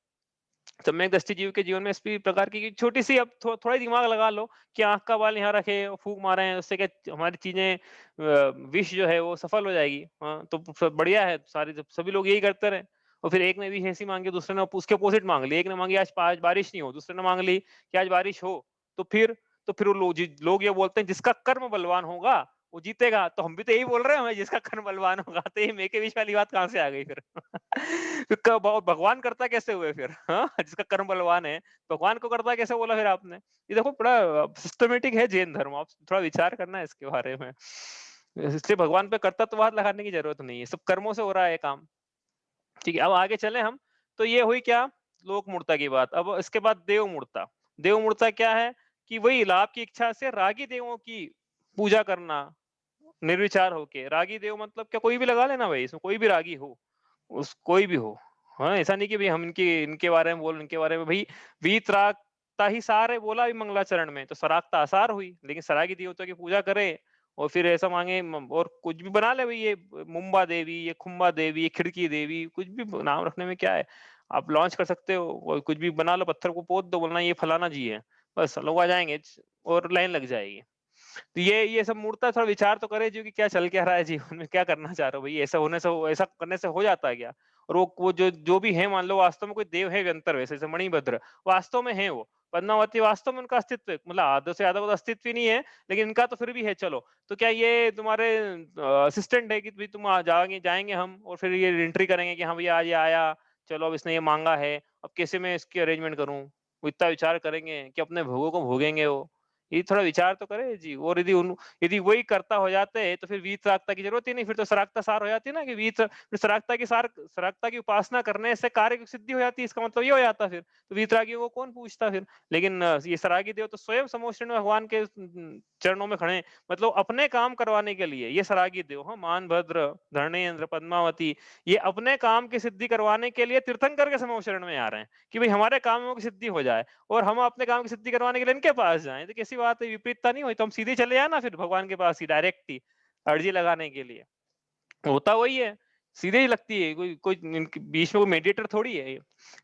सम्यक दृष्टि जीव के जीवन में इसी प्रकार की छोटी-सी अब थोड़ा ही दिमाग लगा लो कि आँख का बाल यहाँ रखे, फूँक मारे, उससे क्या हमारी चीज़ें विश जो है वो सफल हो जाएगी। हाँ, तो बढ़िया है सारी सभी लोग यही करते रहे। और फिर एक ने विश ऐसी माँगी, दूसरे ने उसके अपोज़िट माँग ली। एक ने माँगी आज बारिश नहीं हो, दूसरे ने माँग ली कि आज बारिश हो। तो फिर वो लोग ये बोलते हैं जिसका कर्म बलवान होगा, वो जीतेगा। तो हम भी तो यही बोल रहे हैं हमें जिसका कर्म बलवान होगा। तो ये मेक ए विश वाली बात कहाँ से आ गई फिर? तो कब और भगवान करता कैसे हुए फिर? हाँ, जिसका कर्म बलवान है, भगवान को करता कैसे बोला फिर आपने? ये देखो बड़ा सिस्टमैटिक है जैन धर्म, आप थोड़ा विचार करना है इसके बारे में। इसलिए भगवान पे कर्तृत्ववाद लगाने की ज़रूरत नहीं है, सब कर्मों से हो रहा है काम। ठीक है, अब आगे चलें हम, तो ये हुई क्या? लोक मूर्ता की बात। अब इसके बाद देव मूर्ता। देव मूर्ता क्या है? कि वही लाभ की इच्छा से रागी देवों की पूजा करना, निर्विचार होके। रागी देव मतलब क्या कोई भी लगा लेना भाई, इसमें कोई भी रागी हो। कोई भी हो। हाँ, ऐसा नहीं कि भई हम इनके इनके बारे में बोल इनके बारे में भई वीतरागता ही सार है बोला अभी मंगलाचरण में, तो सरागता आसार हुई। लेकिन सरागी देवता की पूजा करें और फिर ऐसा माँगे और कुछ भी बना ले भई ये मुंबा देवी, ये खुम्बा देवी, ये खिड़की देवी, कुछ भी नाम रखने में क्या है? आप लॉन्च कर सकते हो और कुछ भी बना लो, पत्थर को पोत दो, बोलना ये फलाना जी है। बस लोग आ जाएँगे और लाइन लग जाएगी। तो ये सब मूर्ता थोड़ा विचार तो करे जो कि क्या चल क्या रहा है जीवन में, क्या करना चाह रहे हो भई? ऐसा करने से हो जाता है क्या? और वो जो भी है मान लो वास्तव में कोई देव है व्यंतर वैसे जैसे मणिभद्र, वास्तव में है वो। पद्मावती वास्तव में उनका अस्तित्व है, मतलब आधे से ज़्यादा तो अस्तित्व ही नहीं है, लेकिन इनका तो फिर भी है चलो। तो क्या ये तुम्हारे असिस्टेंट है कि भई तुम जाएँगे जाएँगे हम और फिर ये एंट्री करेंगे कि हाँ भैया आज ये आया, चलो अब इसने ये माँगा है, अब कैसे मैं इसकी अरेंजमेंट करूँ? वो इतना विचार करेंगे कि अपने भोगों को भोगेंगे वो। ये थोड़ा विचार तो करे जी और यदि वही कर्ता हो जाते हैं तो फिर वीतरागता की जरूरत ही नहीं, फिर तो सरागता सार हो जाती है ना कि फिर सरागता की उपासना करने से कार्य की सिद्धि हो जाती है, इसका मतलब ये हो जाता फिर तो वीतरागियों को कौन पूछता फिर। लेकिन ये सरागी देव तो स्वयं समोषण में भगवान के चरणों में खड़े हैं, मतलब अपने काम करवाने के लिए ये सरागी देव, हाँ मानभद्र, धरणेन्द्र, पद्मावती, ये अपने काम की सिद्धि करवाने के लिए तीर्थंकर के समोषण में आ रहे हैं कि भाई हमारे कामों की सिद्धि हो जाए और हम अपने काम की सिद्धि करवाने के लिए इनके पास जाएँ, तो कैसी बात है, विपरीतता नहीं हुई? तो हम सीधे चले जाए ना फिर भगवान के पास ही डायरेक्ट ही, अर्जी लगाने के लिए। होता वही है, सीधे ही लगती है, कोई कोई इनके बीच में कोई मेडिएटर थोड़ी है ये।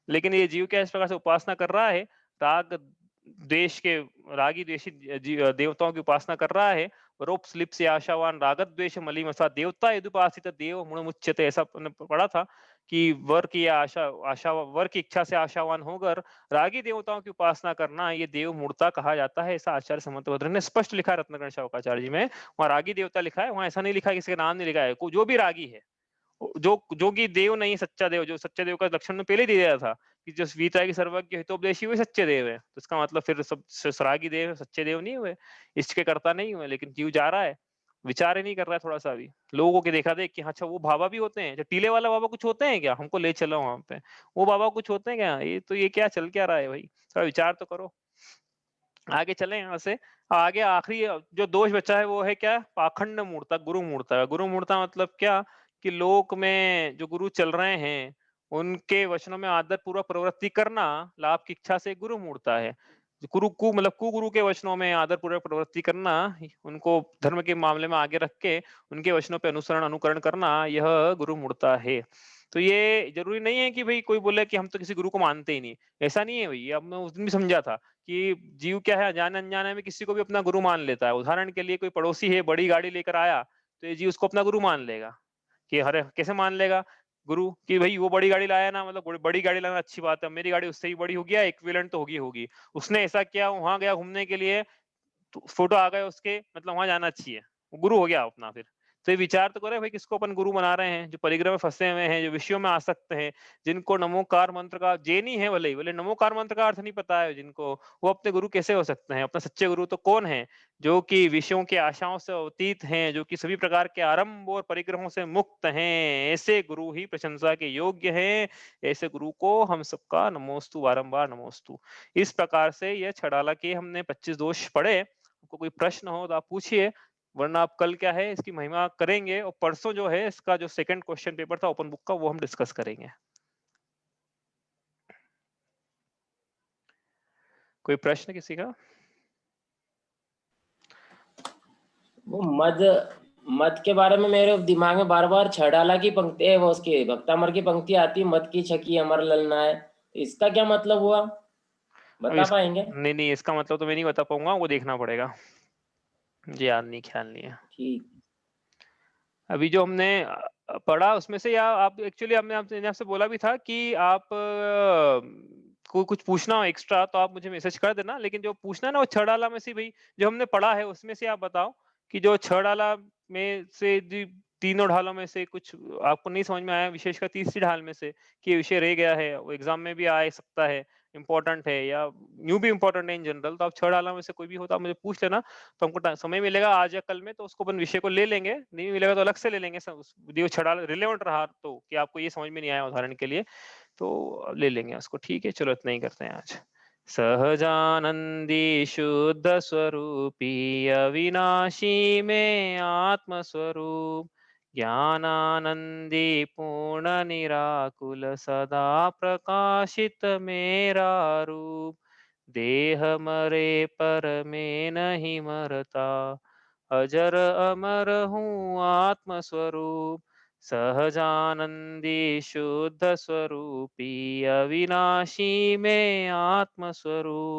लेकिन ये जीव क्या इस प्रकार से उपासना कर रहा है, राग द्वेष के रागी द्वेषी देवताओं की उपासना कर रहा है, रोप्स लिप्स आशावान रागत द्वेष मलीमसा देवता यदुपासित देव मुड़ मुच्यते, ऐसा आपने पढ़ा था कि वर की इच्छा से आशावान होकर रागी देवताओं की उपासना करना ये देव मूर्ता कहा जाता है, ऐसा आचार्य समंतभद्र ने स्पष्ट लिखा है रत्नगण शावकाचार्य जी में। वहाँ रागी देवता लिखा है, वहाँ ऐसा नहीं लिखा है किसी का नाम नहीं लिखा है, जो भी रागी है, जो कि देव नहीं सच्चा देव, जो सच्चे देव का लक्षण में पहले ही दिया था कि जो वीतरागी की सर्वज्ञ हितोपदेशी हुए सच्चे देव है, तो इसका मतलब फिर सब सरागी देव सच्चे देव नहीं हुए, इसके कर्ता नहीं हुए, लेकिन जीव जा रहा है, विचार ही नहीं कर रहा है थोड़ा सा भी। लोगों के देखा देख कि अच्छा वो बाबा भी होते हैं, जो टीले वाला बाबा कुछ होते हैं क्या, हमको ले चलो वहां पे, वो बाबा कुछ होते हैं क्या, ये क्या चल क्या रहा है भाई, थोड़ा विचार तो करो। आगे चलें यहाँ से, आगे आखिरी जो दोष बचा है वो है क्या, पाखंड मूर्ता, गुरु मूर्ता। गुरु मूर्ता मतलब क्या कि लोक में जो गुरु चल रहे हैं उनके वचनों में आदर पूर्वक प्रवृत्ति करना लाभ की इच्छा से गुरु मूर्ता है। मतलब कुगुरु के वचनों में आदर पूर्वक प्रवृत्ति करना, उनको धर्म के मामले में आगे रख के उनके वचनों पे अनुसरण अनुकरण करना, यह गुरु मूर्ता है। तो ये जरूरी नहीं है कि भाई कोई बोले कि हम तो किसी गुरु को मानते ही नहीं, ऐसा नहीं है भाई। अब मैं उस दिन भी समझा था कि जीव क्या है, अनजाने अनजाने में किसी को भी अपना गुरु मान लेता है। उदाहरण के लिए कोई पड़ोसी है, बड़ी गाड़ी लेकर आया, तो ये जीव उसको अपना गुरु मान लेगा कि अरे कैसे मान लेगा गुरु कि भाई वो बड़ी गाड़ी लाया ना, मतलब बड़ी गाड़ी लाना अच्छी बात है, मेरी गाड़ी उससे ही बड़ी होगी या इक्विवेलेंट तो होगी होगी। उसने ऐसा किया, वहां गया घूमने के लिए, तो फोटो आ गए उसके, मतलब वहां जाना चाहिए, वो गुरु हो गया अपना फिर। तो ये विचार तो करें भाई किसको अपन गुरु बना रहे हैं, जो परिग्रह में फंसे हुए हैं, जो विषयों में आसक्त हैं, जिनको नमोकार मंत्र का जैनी है, भले ही भले नमोकार मंत्र का अर्थ नहीं पता है जिनको, वो अपने गुरु कैसे हो सकते हैं? अपना सच्चे गुरु तो कौन है? जो कि विषयों की आशाओं से अतीत हैं, जो कि सभी प्रकार के आरंभ और परिग्रहों से मुक्त हैं, ऐसे गुरु ही प्रशंसा के योग्य हैं। ऐसे गुरु को हम सबका नमोस्तु, बारंबार नमोस्तु। इस प्रकार से ये छड़ाला के हमने 25 दोष पढ़े। आपको कोई प्रश्न हो तो आप पूछिए, वरना आप कल क्या है इसकी महिमा करेंगे और परसों जो है इसका जो सेकंड क्वेश्चन पेपर था ओपन बुक का वो हम डिस्कस करेंगे। कोई प्रश्न किसी का? वो मद मद के बारे में मेरे दिमाग में बार-बार छड़ाला की पंक्ति है, वो उसकी भक्तामर की पंक्ति आती है, मद की छकी अमर ललनाए। तो इसका क्या मतलब हुआ? अब बता पाएँगे? नहीं, इसका मतलब तो मैं नहीं बता पाऊँगा, वो देखना पड़ेगा। मुझे याद नहीं, ख्याल नहीं है। ठीक। अभी जो हमने पढ़ा उसमें से या आप एक्चुअली हमने आपसे मैंने आपसे बोला भी था कि आप को कुछ पूछना हो एक्स्ट्रा तो आप मुझे मैसेज कर देना, लेकिन जो पूछना है ना वो छह डाला में से भई जो हमने पढ़ा है उसमें से आप बताओ कि जो छह डाला में से तीनों ढालों में से कुछ आपको नहीं समझ में आया, विशेषकर तीसरी ढाल में से कि ये विषय रह गया है, वो एग्ज़ाम में भी आ सकता है, इम्पोर्टेंट है या यूँ भी इम्पोर्टेंट है इन जनरल, तो आप छह डालों में से कोई भी हो तो आप मुझे पूछ लेना। तो हमको समय मिलेगा आज या कल में तो उसको अपन विषय को ले लेंगे, नहीं मिलेगा तो अलग से ले लेंगे जो छड़ा रिलेवेंट रहा तो कि आपको ये समझ में नहीं आया उदाहरण के लिए तो ले लेंगे उसको। ठीक है, चलो इतना ही करते हैं आज। सहजानंदी शुद्ध स्वरूपी अविनाशी में आत्म स्वरूप ज्ञानानंदी पूर्ण निराकुल सदा प्रकाशित मेरा रूप देह मरे पर मैं नहीं मरता अजर अमर हूँ आत्म स्वरूप सहजानंदी शुद्ध स्वरूपी अविनाशी में आत्म स्वरूप